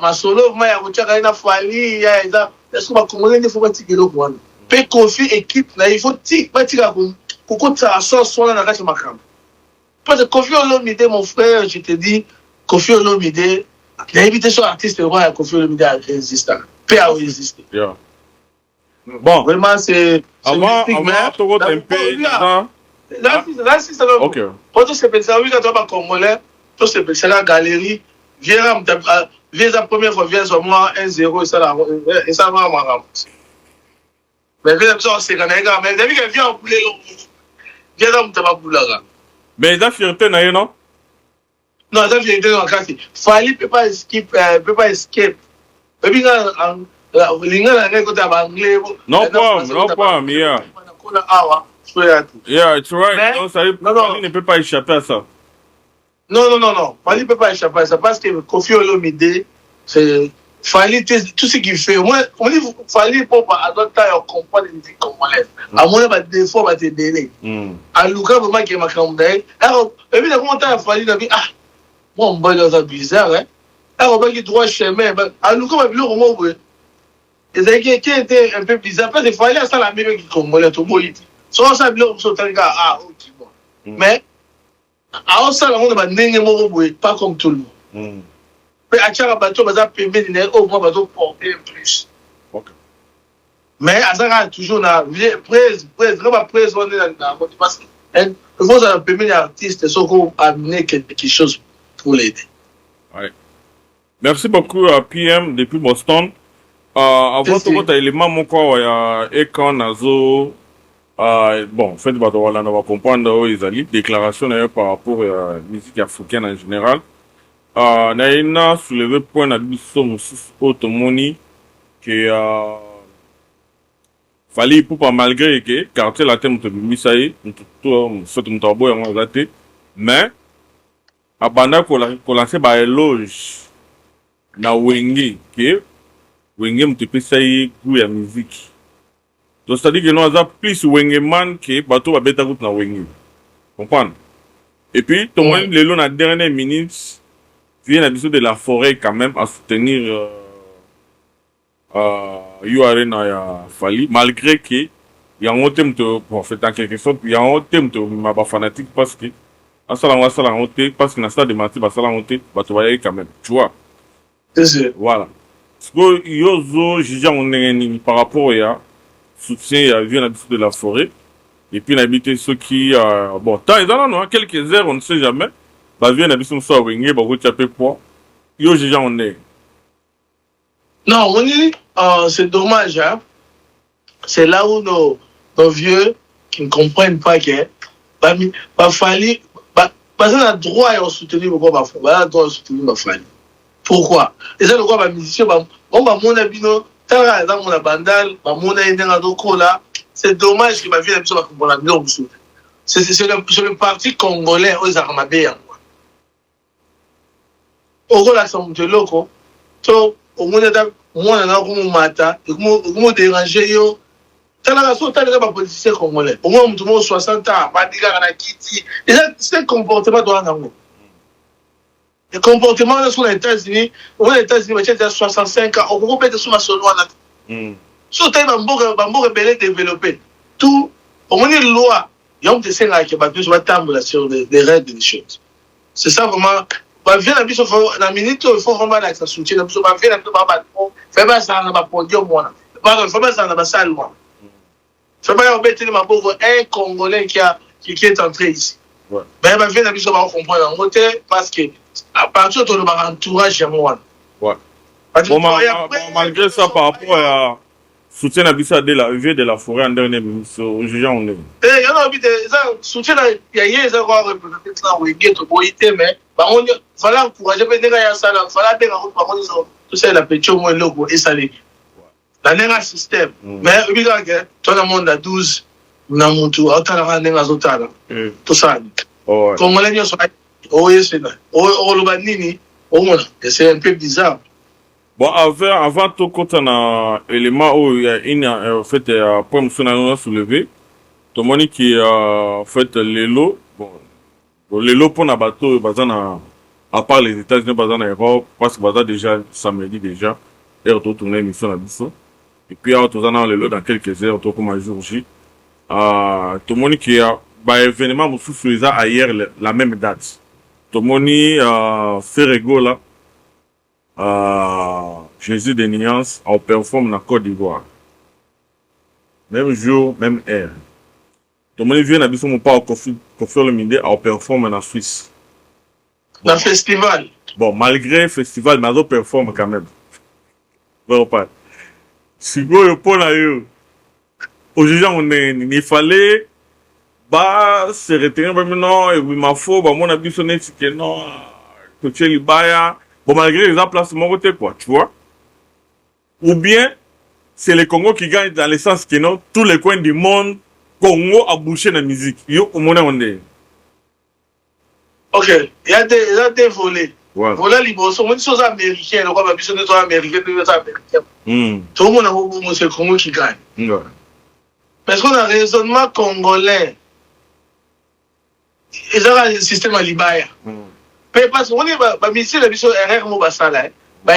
masolo ma ya kochaka ina fali ya eza est-ce que ba congolais ne faut pas tikelo wana pe Koffi équipe na il faut pas tika ko kota sauce wana na kati makamba parce que Koffi Olomide mon frère je te dis Koffi Olomide l'invitation artiste roi Koffi Olomide a résisté peut résister bon vraiment c'est avant to go temper là c'est ça OK pour tout se penser oui quand on va congolais tout se penser la galerie viens la première fois viens sur moi 1-0 et ça va marrer mais viens ça c'est quand mais depuis que vient poulet viens là mutaba boulaga mais ça fierté na non non ça fierté dans kasi fali peut pas escape depuis no problem, yeah. Yeah, it's right. Mais, non, Fali ne peut pas échapper à ça. Non. Fali ne peut pas échapper à ça parce que Koffi Olomide, c'est Fali, tout ce qu'il fait. Moi, on dit Fali pour adopter et comprendre les musiques congolaises. À mon avis, des fois, on va te donner. À Luka, vraiment, qui est ma campagne. Alors, évidemment, on Fali, on a dit, moi, on va dans un bizarre, hein. Alors, on va dire droit chemin. À Luka, on va dire, comment vous et qui était un peu bizarre parce qu'il fallait ça la même qui congolais tout beau ici soit ça bien sur ok bon mais à ça on va n'engue mo pas comme tout le monde mais à chaque bateau va permettre au moins bateau porter plus mais à ça toujours na presse vraiment presse on est dans parce que il faut ça permettre artiste so qu'on amener quelque chose pour l'aider. Ouais. Merci beaucoup à PM depuis Boston. Avant tout élément mon quoi et quand nazo bon fait bah on va comprendre ils allaient déclaration par rapport à la musique africaine en général naina soulevé point na biso mususu otomoni que fallait pour pas malgré que quartier la thème de misaï tout fait un tabou et on zaté mais abanda ko lancer ba éloge na wengi que Wenge mutepesa ye goût ya musique. Donc c'est-à-dire que nous avons plus Wenge man que bateau va bêta na Wenge. Comprendre? Et puis, tout le monde, le long la dernière minute, vient l'habitude de la forêt quand même à soutenir Arena ya Fali, malgré que il y a un thème de, bon, en fait, en quelque sorte, il y a un thème de ma fanatique parce que, à ça, parce que dans ça de Mati, bah, ça, bah, tu vas y quand même, tu vois. Voilà. Parce que, yozo, j'ai déjà, par rapport à soutien, il y a l'habitude de la forêt. Et puis, l'habitude, ceux qui, bon, tant, ils en ont quelques heures, on ne sait jamais. Bah, vient l'habitude, soit wingé, bah, vous tapez quoi. Yo, j'ai déjà, on est. Non, on dit, c'est dommage, hein. C'est là où nos vieux qui ne comprennent pas que Fali, parce qu'on a droit à soutenir le droit à soutenir Fali. Pourquoi? Et ça, le droit à musicien, on va mon abino, t'as dans mon bandal, mon là, c'est dommage que ma vie n'a pas pour la maison. C'est le parti congolais aux armabés. Au gros, là, c'est mon loco. Au moins, on a un matin, comment déranger yo. T'as la raison, t'as les politiciens congolais. Au moins, tout le monde 60 ans, pas de gars à la Kitty. Et ça, c'est un comportement doit en avoir. Le comportement sur les États-Unis, aux États-Unis, il y a 65 ans, on peut mettre sur la loi. Sur le bambou rebelle développé. Tout, au moins, une loi, il y a un dessin là qui va table sur les règles des choses. C'est ça vraiment. Bah, viens la mission, la minute, il faut vraiment la soutien. La mission, viens la mission, fais pas ça, on va produire moi. Pardon, fais pas ça, on va ça, moi. Fais pas embêter ma pauvre, un Congolais qui est entré ici. Ouais. Ben, viens la mission, on va comprendre en côté, parce que, à partir de notre entourage, j'ai moi. Ouais. Bon, malgré ça, par rapport à soutien à Bissa de la vie de la forêt en dernier mission, au jugeant, on est. Il y en a envie de soutien, il y a des gens représentés dans le guet, mais il fallait encourager, il fallait bien tout ça, la pétition, moi, logo, et ça l'est. La n'est un système. Mais, regarde, tout le monde a 12, on a mon tour, autant la rendre à Zotana. Tout ça. Comme on l'a dit, c'est un peu bizarre. Bon, avant tout, quand on a un élément où il y a une, fait, point de soulevé, tout le monde qui a fait les lots, bon, les lots pour un bateau, à part les États-Unis, en Europe, parce que déjà, samedi déjà, et on tourne l'émission à Bissau. Et puis, on a les lots dans quelques heures, on comme un jour J. Tout le monde qui a, événement, nous faisons ailleurs la même date. Tout le monde, fait rigolo là. Jésus de Nuance, on performe dans Côte d'Ivoire. Même jour, même heure. Tout le monde vient à Bissau, on part au Kofi le midi, on performe en Suisse. Dans le festival. Bon, malgré le festival, mais on performe quand même. Si vous pour là, aujourd'hui, il fallait se retirer maintenant, et oui, ma foi, mon avis, c'est que non, que tu es libaya. Bon, malgré les emplacements, côté quoi, tu vois. Ou bien, c'est le Congo qui gagne dans le sens que non, tous les coins du monde, Congo a bouché la musique. Yo, on est. Ok, il y a des volets. Voilà, on dit choses américaines, on va dire des américains, des américains. Tout le monde a beaucoup, c'est le Congo qui gagne. Parce qu'on a un raisonnement congolais. Ils ont un système à l'Ibaya. Mais parce qu'on est, ici, la mission RR Mobasala,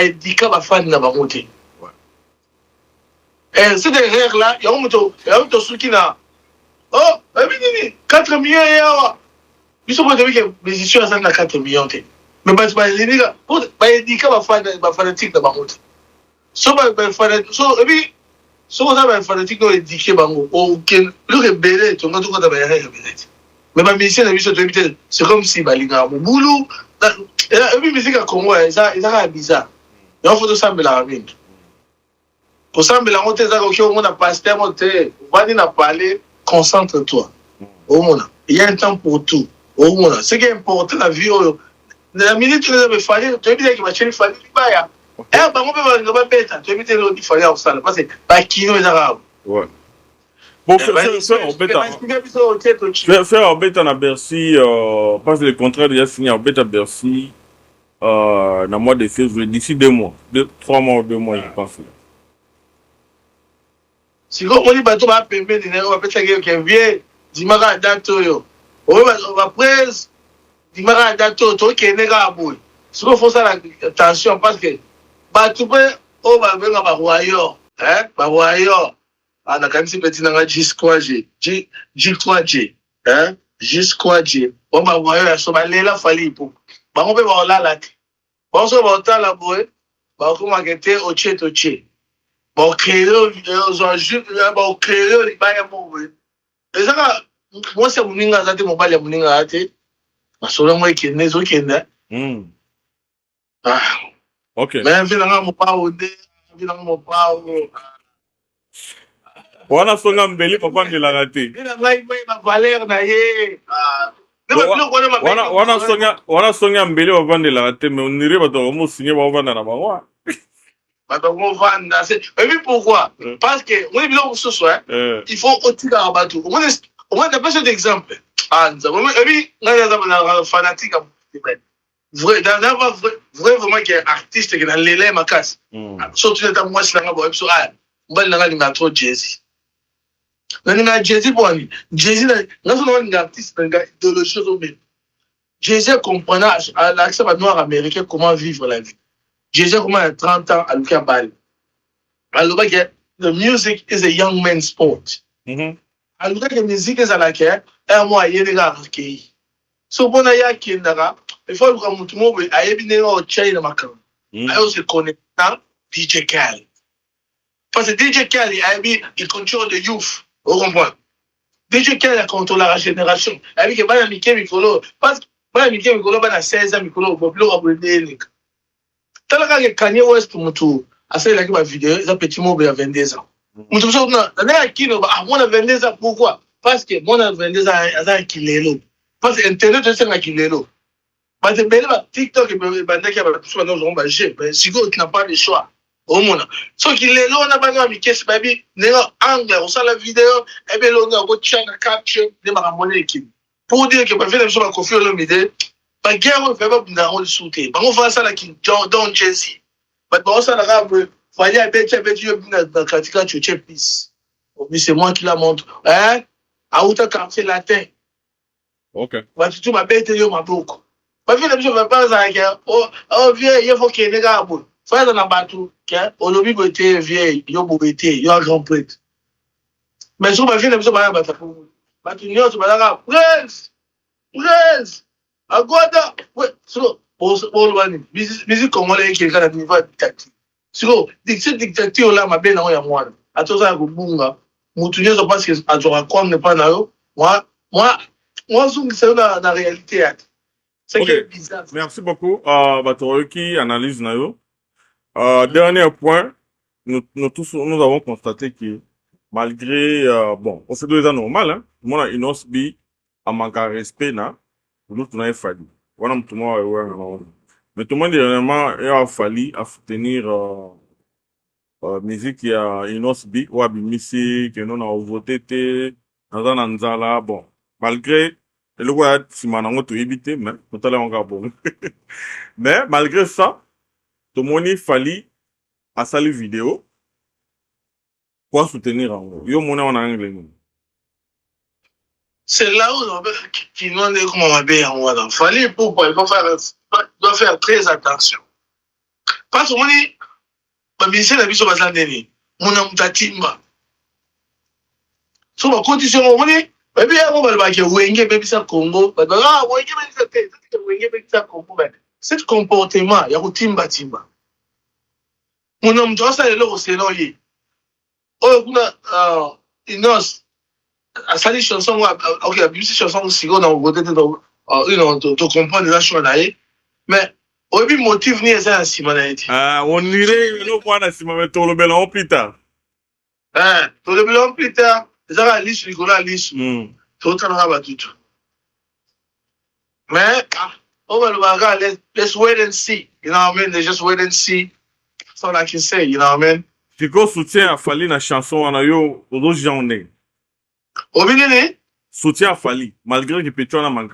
il dit qu'il va faire une monter. Et c'est derrière là, il y a un truc qui n'a. Oh, 4 millions et alors. Ils sont pas que les musiciens ont 4 millions. Mais il dit qu'il va faire une fanatique de monter. So, et puis, si vous avez un fanatique qui est éduqué, le rebelle, tu as tout le rebelle. Mais ma mission, c'est comme si Balinga, mon boulot, et puis, musique à Congo, ça est bizarre. Il faut tout ça, mais la ramine. Pour ça, mais la montée, on a passé, on va parler, concentre-toi. Il y a un temps pour tout. Ce qui est important, la vie, la minute, tu as fallu, tu as dit qu'il va fallu, il va. Eh, on peut pas bête, tu as mis l'autre, il fallait en salle, parce que, Kino les Arabes. Ouais. Bon, faire en bête à Bercy, parce que le contrat déjà signé en bête à Bercy, dans le mois de février, d'ici 2 mois, 3 mois ou 2 mois, je pense. sikoyo omoni bato bapembeni na yo bapesaki ke vie dimaka date oyo oyo baprese dimaka date oyo tokende kaka boye sikoyo fosala attention parce que bato mpe oyo babenga baroyor baroyor nakanisi mpe ntinanga J3G J3G o baroyor ya so balela fali ipo bango mpe baolala te bango so baotala boye bakomaka te otie baocreo libaya moko ezaka mwasi ya moninga aza te mobali ya moninga aza te basolo ngo ekende ezokende me mpe nanga mopao nde mpe nanga mopao wana songa mbeli bavandelaka te ngai mpe bavaler na ye wana songa ya mbeli bavandelaka te me onire bato bakomosinye baovanda na bango bato bakovanda ebi pourquoi parce que omoni biloko mosusu il faut otikaka bato omoni napesa ete exemple ebi ngai aza fanatique vrai vraiment ke artiste ke na lela ye makasi surtout neta mwasi nanga boye biso mobali nanga alingaa trop Jay-Z nalingaa Jay-Z bwani Jay-Z nga so nalinga artiste nalinga idéologie ozomema Jay-Z comprenant l'accès à noir américain comment vivre la vie Jay-Z comment à 30 ans à Lucas Bali alors que the music is a young man's sport alors que music is like un moyen de garder so bona ya kindara il faut que mutu mo be ayebi ne o China makam ayo se connecta DJ Khaled parce que DJ Khaled il contrôle the youth vous comprenez DJ Khaled contrôle la génération avec que bana mike mikolo parce que bana mike mikolo bana 16 ans mikolo boblo abonné talaka ke Kanye West mutu asala ki ba vidéo za petit mo be 22 ans mutu so na kino ba mona 22 ans pourquoi parce que mona 22 ans aza kilelo parce que internet c'est un kilelo parce que TikTok et bandaki ba tout maintenant on va gérer mais si tu n'as pas le choix au monde so kilelo on a pas mi kesi baby ne angle on la vidéo et bien on a go chana capture de ma monnaie équipe pour dire que ba fait sur la confie le midi ba guerre on fait pas dans le sauter ba on va ça la qui Don Jesse ba on ça la rave fallait avec Dieu dans katika tu peace c'est moi qui la montre à outa quartier latin. Ok. But tu m'as bête yo maboko. Ba vile biso va pas ça que vieux il faut qu'il nega abo. Fa na batu que olobi boté vieux yo bobete yo grand prêtre. Mais so ba vile biso ba bata. Batu nyo to ba Prince. Agoda. Ouais, so bon wani. Musique congolais qui kana niveau dictature. So dictature là ma bena ya mwana. Atoza kubunga. Mutu nyo parce que azora comme ne pas na yo. Moi, c'est la réalité. C'est okay. Bizarre. Merci beaucoup. Batoroki, analyse Nayo. Dernier point, nous avons constaté que malgré, bon, on fait 2 ans normal, hein, moi, il y a un manque de respect, nous, on a fallu. Voilà, tout le monde, mais tout le monde, dernièrement, il a fallu à soutenir, musique, il y a une autre bi, ou à bimisi, que nous, on a voté, bon. Malgré le roi Simanango to éviter mais totalement encore bon mais malgré ça tout le monde fallait à saluer vidéo pour soutenir en gros yo mon en anglais c'est là où qui nous dit comment on va bien en voilà fallait pourquoi il doit faire très attention parce que on dit ba ministère la biso bazandeni mon mutatimba so ba condition on dit baby ya mobile ba ke wenge baby sa Congo ba wenge baby sa te wenge baby sa Congo ba cet comportement ya kutimba mon homme doit ça le océan yi kuna inos a sali chanson OK la musique chanson si on a voté to comprendre la chose là mais obi motif ni eza na sima na eti on irait no kwa na sima mais to le belon plus tard to le belon plus tard ezaka lisu likolo ya lisu totalaka batutu mais on va le let's wait and see you know what I mean they just wait and see that's all I can say you know what I mean si go soutien a fallu na chanson wana yo ozo jone obinene soutien a fallu malgré que Petro na manque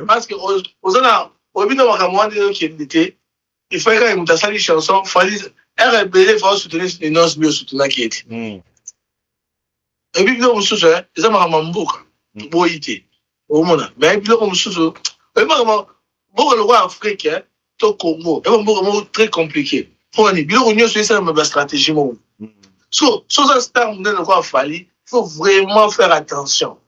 parce que ozana obino makamwandi yo kindité il faut que mutasali chanson fallu RBD, il faut soutenir une os bio soutenir qui est. Et puis, nous, sous ça, ils ont un bouc, boité. Au monde. Mais puis, nous, sous ça, et moi, beaucoup le roi africain, au Congo, et beaucoup très compliqué. Pour aller, puis, nous, c'est ça, ma stratégie, mon. So, ça, c'est un monde de quoi fallu. Il faut vraiment faire attention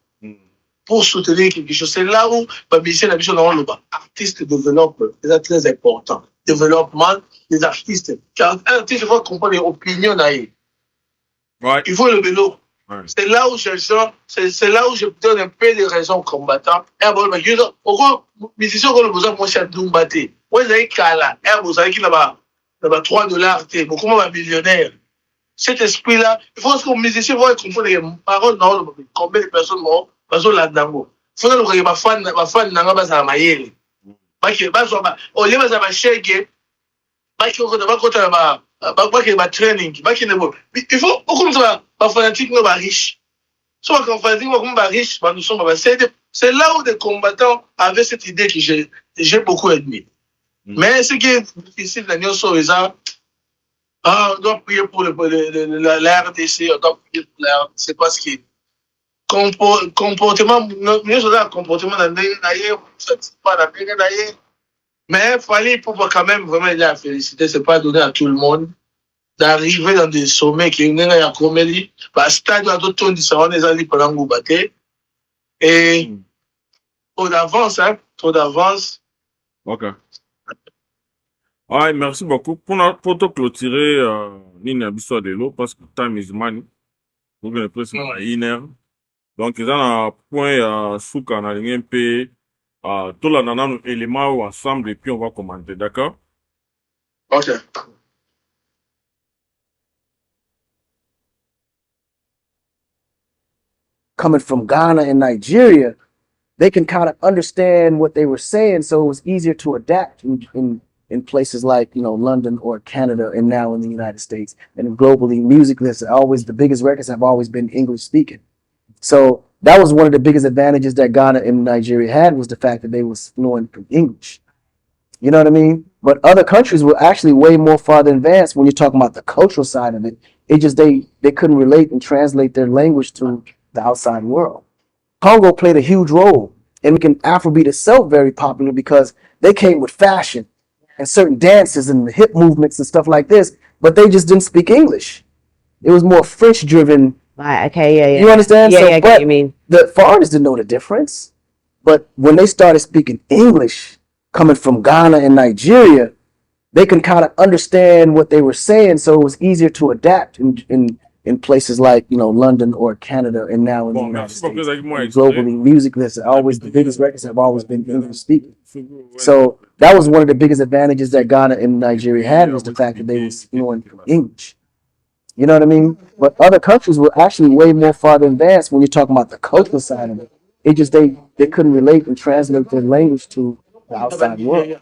pour soutenir quelque chose. C'est là où, bah, c'est la mission dans le bas. Artistes développent, c'est très important. Développement des artistes. Car un artiste, il faut comprendre les opinions d'ailleurs. Ouais. Il faut le vélo. Ouais. C'est là où c'est là où je donne un peu de raisons aux combattants. Et bon, mais je dis, pourquoi, musicien, on a besoin de moi, c'est de nous battre. Ouais, vous avez qu'à là. Et vous savez qu'il y a $3, beaucoup moins millionnaire. Cet esprit-là, il faut que les musiciens vont comprendre les paroles, non, combien de personnes vont là-dedans. Il faut que les fan n'en pas à mailler. Parce que, au lieu de faire chèque, parce que va training, il faut beaucoup de fanatiques nous riches. Soit qu'on fanatique nous riches, nous sommes c'est là où des combattants avaient cette idée que j'ai beaucoup admis. Mais ce qui est difficile dans nos soirées, on doit prier pour la RDC, on doit prier pour la RDC parce que comportement, nous avons un comportement d'ailleurs, pas d'ailleurs. Mais il fallait pouvoir quand même vraiment la féliciter, c'est pas donné à tout le monde d'arriver dans des sommets qui sont à Comélie, parce que stade à d'autres différents des alliés pendant que vous battez. Et trop d'avance, hein, trop d'avance. Ok. Ouais, merci beaucoup. Pour te clôturer, Nina Bissot de l'eau, parce que time is money. Vous venez presque à 1 heure. Donc, ils ont un point sous qu'on a un peu. Tout là, on a nos éléments ensemble et puis on va commenter, d'accord? Ok. Coming from Ghana and Nigeria, they can kind of understand what they were saying, so it was easier to adapt in places like, you know, London or Canada and now in the United States. And globally, music, the biggest records have always been English speaking. So that was one of the biggest advantages that Ghana and Nigeria had, was the fact that they was fluent in English. You know what I mean? But other countries were actually way more farther advanced when you're talking about the cultural side of it. It just, they couldn't relate and translate their language to the outside world. Congo played a huge role in making Afrobeat itself very popular because they came with fashion and certain dances and hip movements and stuff like this, but they just didn't speak English. It was more French driven. Right, okay, yeah. You understand? Yeah, so, I get what you mean. The foreigners didn't know the difference. But when they started speaking English, coming from Ghana and Nigeria, they can kind of understand what they were saying, so it was easier to adapt in places like, you know, London or Canada and now in the United States. Globally, music, the biggest records have always been English speaking. So that was one of the biggest advantages that Ghana and Nigeria had, was the fact that they was fluent in English. You know what I mean? But other countries were actually way more farther advanced when you're talking about the cultural side of it. It just, they couldn't relate and translate their language to the outside world.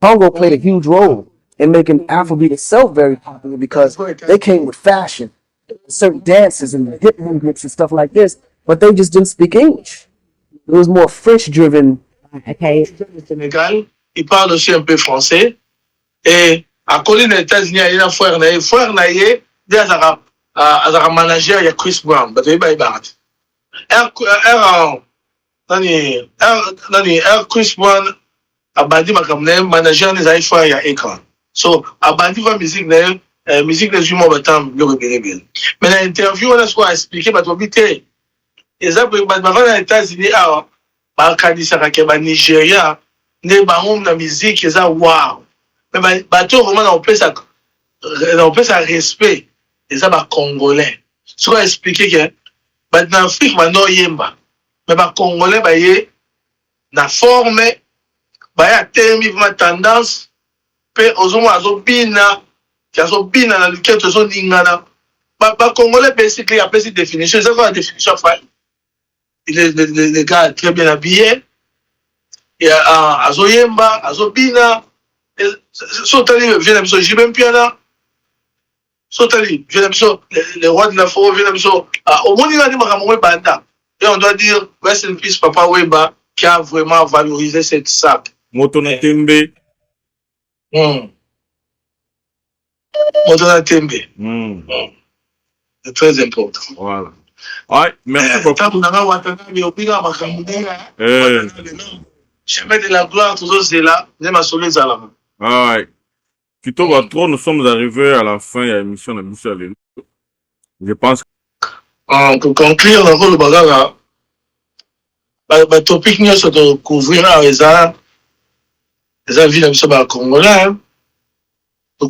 Congo played a huge role in making Afrobeat itself very popular because they came with fashion, certain dances and hip movements and stuff like this, but they just didn't speak English. It was more French driven. Okay. Sénégal, il parle aussi un peu français. Et à côté des États-Unis, il y a un frère naïe, il y a un manager, il y a Chris Brown. Il y a Chris Brown, abandi makamne manager des iPhone ya écran. So abandi va musique des humains battant le bien. Mais l'interview on a soit expliqué ba tobité. Exemple ba va aux États-Unis ba kanisa ka ba Nigeria ne ba na musique ça wow. Mais ba to vraiment on peut ça respect et ça ba congolais. Soit expliquer que ba dans Afrique ba no yemba. Mais ba congolais ba yé na forme baya temi ma tendance pe ozomo azobina na liketo zo ningana ba congolais basically a petite définition c'est quoi la définition fa les gars très bien habillés et azoyemba azobina sotali vient biso jibem piana sotali vient biso les rois de l'Afro vient biso au monde il a dit makamwe banda et on doit dire rest in peace Papa Wemba qui a vraiment valorisé cette sac. Moto na tembe. Modona Tembe. C'est très important. Voilà. Ouais, merci beaucoup. Chemin de la gloire, toujours c'est là. Ouais. Plutôt, trop, nous sommes arrivés à la fin de l'émission de Michel Alléluia. Je pense. Pour conclure, dans le bagage, le topic nous c'est de couvrir les villes de Congolais. Le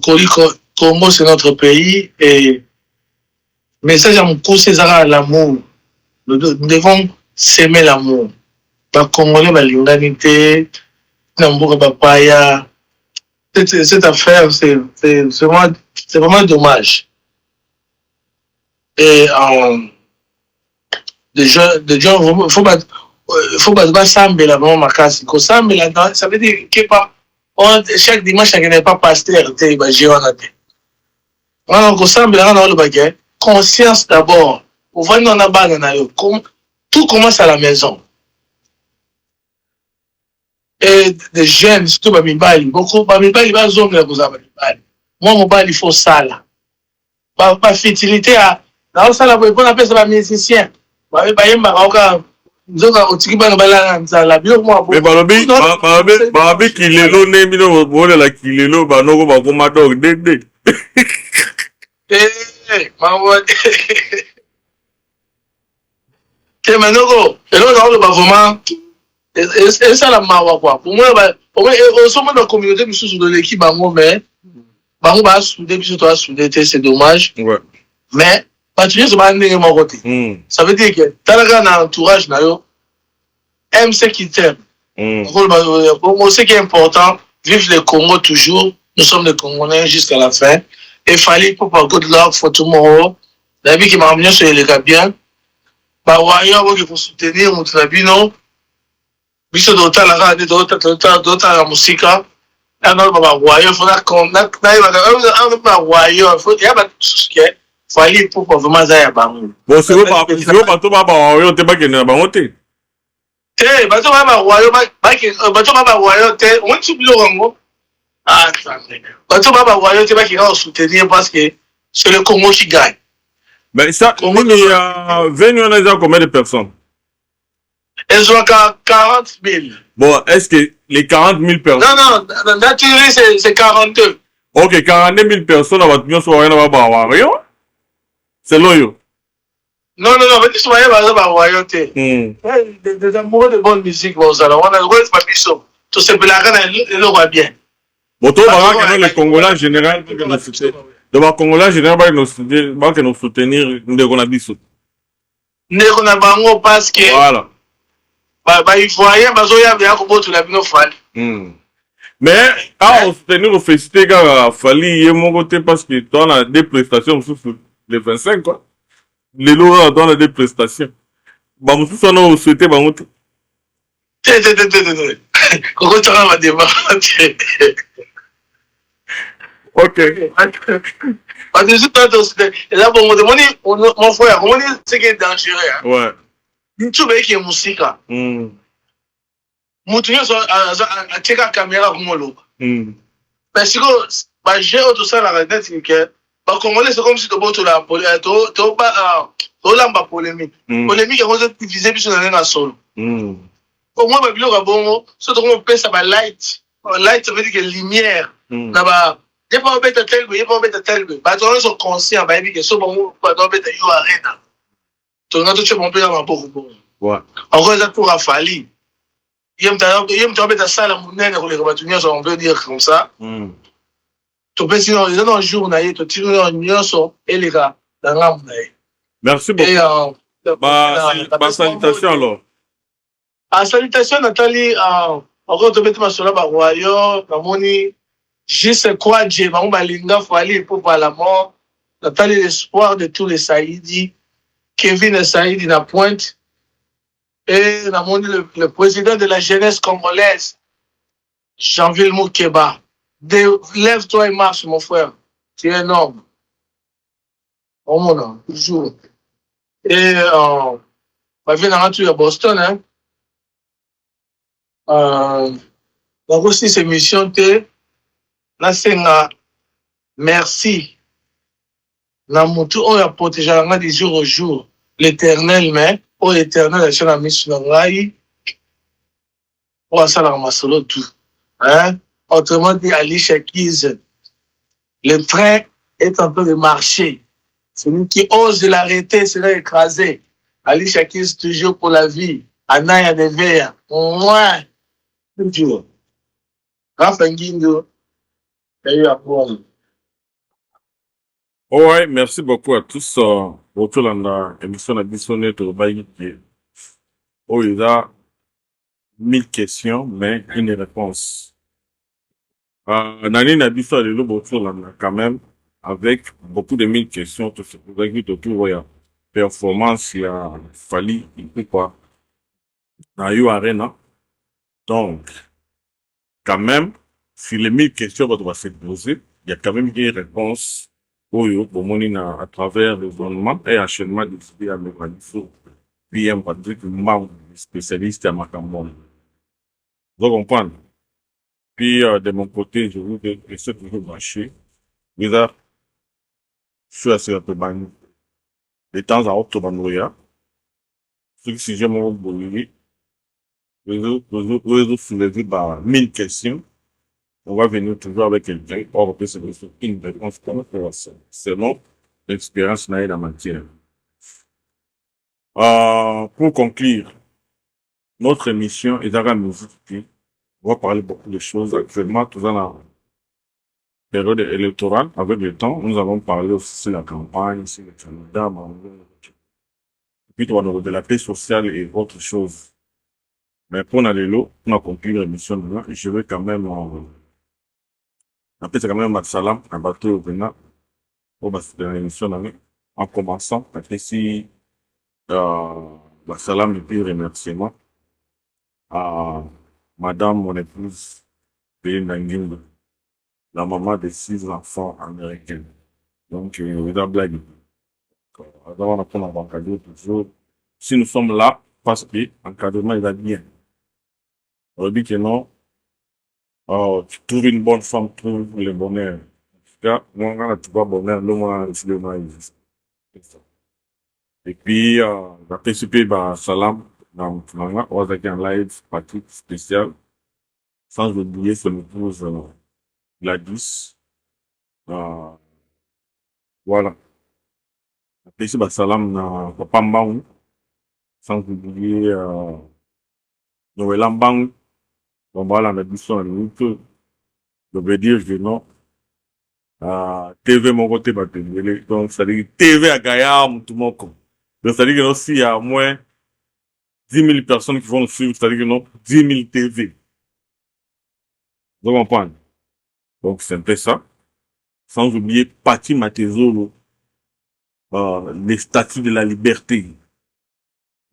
Congo, c'est notre pays et le message à mon coup, c'est l'amour. Nous devons s'aimer l'amour. Les Congolais, l'humanité, cette affaire, c'est vraiment dommage. Et des gens, faut pas sambela vraiment makasi. Ko sambela, ça veut dire que chaque dimanche, il n'y a pas pasteur, il y a géant. Ko sambela, on a conscience d'abord. Pour voir dans la bague, tout commence à la maison. Et des jeunes, surtout Bamibali, beaucoup Bamibali, moi, mon bal, il faut ça là. Pas fertilité à. Dans ça, on appelle ça les musiciens. Mais Balobi kilelo nemino bole la kilelo banoko bakoma dog dede. Manoko, et là on va vraiment et ça la mawa quoi. Pour moi au sommet de la communauté nous sommes de l'équipe bango mais bango ba soudé puis toi soudé c'est dommage. Ouais. Mais particulier c'est pas ndenge mon côté. Ça veut dire que talaga na entourage na yo aime ce qui t'aime. Bon, ce qui est important, vive le Congo toujours. Nous sommes les Congolais jusqu'à la fin. Et fallait pour pas good luck for tomorrow. La vie qui m'a amené sur les gars bien. Bah, ouais, il faut soutenir mon trabino. Biso d'autant la radio, d'autant la musique. Ah non, bah, ouais, il faudra qu'on a, il fallait pour pas vraiment ça. Bon, c'est pas tout, on t'es pas qu'il y a un te bato baba wayo bato baba wayo te on tu bilo ngo ah bato baba wayo te ba qui va soutenir parce que c'est le Congo qui gagne. Ben ça Congo il y a 20 combien de personnes? Elles ont 40 000. Bon, est-ce que les 40 000 personnes? Non, naturellement c'est 42. Ok, 42 000 personnes à votre sur rien baba wayo. C'est loyo. Non, mais tu vois, il va avoir des amoureux de bonne musique, on a pas biso. Tout ce blague, il le bien. Bon, toi, les Congolais en général, de Congolais en général, nous soutenir, nous devons biso. Nous devons parce que. Voilà. Il faut rien, parce qu'il y a bien beaucoup de nos fans. Mais, quand on soutenir au festival, il fallait mon côté parce que toi, on a des prestations sur les 25, quoi. Les lois dans des prestations. Bah, nous tous on a souhaité, bah, on. Comment tu vas démarrer? Ok. Parce que je là, bon, mon frère, on dit ce qui est dangereux. Ouais. Tu veux qu'il y ait musique. Moutouni, a tiré la caméra comme l'eau. Parce que, j'ai tout ça la redette, que. Bah, Congolais, c'est comme si tu as la polémique. Polémique, on a divisé plus dans un solo. Pour moi, je vais bon, ce qu'on appelle ça, light. Light, ça veut dire que lumière. Là-bas, il n'y a pas de bête tel, il n'y a pas de bête tel. Bah, tu es conscient, bah, il y a ce bon, pas de bête, il y a rien. Tu as tout mon père dans beaucoup. Ouais. Encore, ça pour Rafali. Il y a un bête à ça, la monnaie, on peut dire comme ça. Tu peux sinon les gens journaliers tu tires dans nyonso et les gars dans l'âme. Merci beaucoup. Et salutation alors. Salutation Nathalie encore te mettre sur la royaume namoni juste quoi Dieu ba balinga fali pour par la mort Nathalie l'espoir de tous les Saïdi Kevin Saïdi na pointe et namoni le président de la jeunesse congolaise Jean-Ville Moukeba. Lève-toi et marche, mon frère. Tu es un homme. Oh mon homme, toujours. Et, on vient d'entrer à Boston, hein. Donc aussi, ces missions, là, c'est merci. Na mutu oyo aprotégeaka nga du jour au jour. L'éternel, mais oyo éternel atia na miso na ngai oyo asalaka masolo tout. Hein? Autrement dit, Alicia Keys, le train est en train de marcher. Celui qui ose l'arrêter sera écrasé. Alicia Keys, toujours pour la vie. Anaya Nevea. Ouais. Toujours. Rafa Nguindo. Il y a eu à prendre. Ouais, merci beaucoup à tous. Retour dans la émission de Bissonnet au Baïki. Oh, il y a 1000 questions, mais une réponse. Nani Nabiso de retour quand même, avec beaucoup de 1000 questions, tout ce que vous avez autour, il y a performance, il y a Fali, il peut pas. Dans You Arena. Donc, quand même, si les 1000 questions vont se poser, il y a quand même des réponses à travers le gouvernement et enchaînement décidé à l'organisation PM Patrick, membre spécialiste à Macambon. Vous comprenez? Puis, de mon côté, je vous dis que c'est toujours marché. Vous avez, je suis assez rapide, de temps à autre, ce qui j'aime au Bolivie, vous soulevez 1000 questions. On va venir toujours avec quelqu'un, or que c'est une réponse selon l'expérience dans la matière. Pour conclure, notre émission est dans la musique. On va parler beaucoup de choses. Actuellement, tout dans la période électorale, avec le temps, nous allons parler aussi de la campagne, sur le Canada, et puis de la paix sociale et autres choses. Mais pour aller là, on a conclu l'émission, je vais quand même après, c'est quand même Salam, un bateau au Bénin, c'était l'émission en commençant, après si, Salam et puis remerciement à madame, mon épouse, Pénangine, la maman de 6 enfants américains. Donc, il y a blague. Alors, on apprend à encadrer toujours. Si nous sommes là, parce que l'encadrement, il va bien. On dit que non, tu trouves une bonne femme, trouve le bonheur. Moi, on a tout pas bonheur, le moi, je le existe. Et puis, j'ai participé à Salam, dans Manga, on a un live pratique spécial, sans oublier son épouse, Gladys. Voilà. J'ai participé à Salam, dans Papa Mbaou, sans oublier, Noël Mbaou. Donc voilà, on a dit ça, je veux dire que non. TV mon côté va TV. Donc, ça dit TV à Gaïam, tout le monde. Donc, ça dit que non, s'il y a au moins 10 000 personnes qui vont nous suivre, ça dit que non, 10 000 TV. Vous comprenez? Donc, c'est un peu ça. Sans oublier Pati Matezolo, les statuts de la liberté.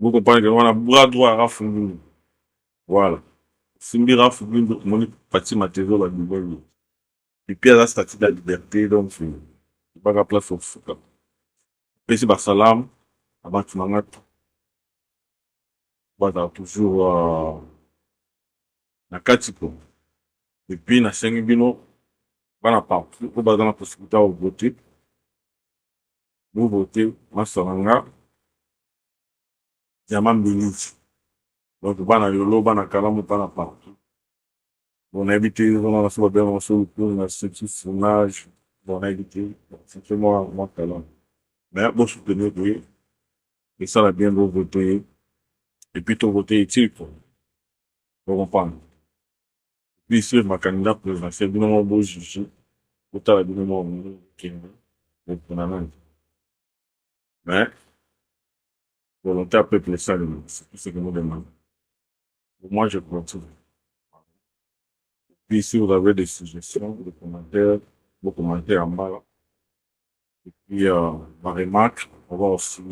Vous comprenez que on a bras droit à Rafoulou. Voilà. Simbi Rafoulou, mon Pati Matezolo, la liberté. Et puis, il y a la statue de la liberté, donc, c'est pas la place au fou. Puis, c'est Salam, avant que tu m'en voilà, toujours, na Katiko. Et puis, na Sengibino, bana partout, ou dans la possibilité de voter. Vous votez, ma soranga, Diamant Bénis. Donc, bana Yolo, bana Kalamu, bana partout. On a évité, on a fait bien, on a senti son âge, on a évité, c'est moi, talent. Mais, bon, soutenir, oui. Et ça, la bien, vous voter. Et puis, ton vote est utile, quoi. Vous comprenez? Puis, sur ma candidat présidentielle, du moment où vous jugez, vous avez du moment où vous prenez. Mais, volonté à peuple, ça, c'est tout ce que nous demandons. Pour moi, je continue. Puis, si vous avez des suggestions, des commentaires, vos commentaires en bas, là. Et puis, ma remarque, on va aussi.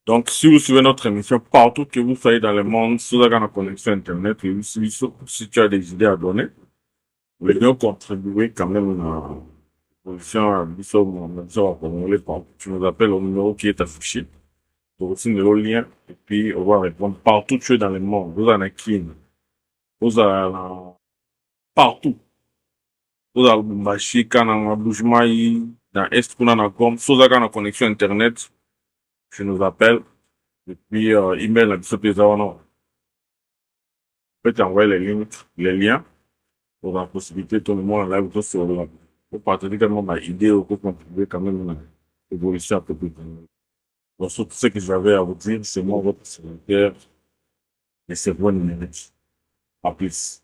Donc, si vous suivez notre émission partout que vous soyez dans le monde, si vous avez une connexion Internet, et si tu as des idées à donner, vous pouvez contribuer quand même à la position tu nous appelles au numéro qui est affiché. Donc, aussi le lien, et puis on va répondre partout tu es dans le monde. Vous en avez qui? Vous en avez partout. toza Lubumbashi kana na Bushmaï dans Est kuna na com soza kana connexion internet je nous appelle et puis email na biso peza wana peut t'envoyer les liens pour la possibilité tout le monde en live tout sur là pour partager tellement ma idée ou pour contribuer quand même à l'évolution un peu plus donc surtout ce que j'avais à vous dire c'est moi votre secrétaire et c'est bon numérique à plus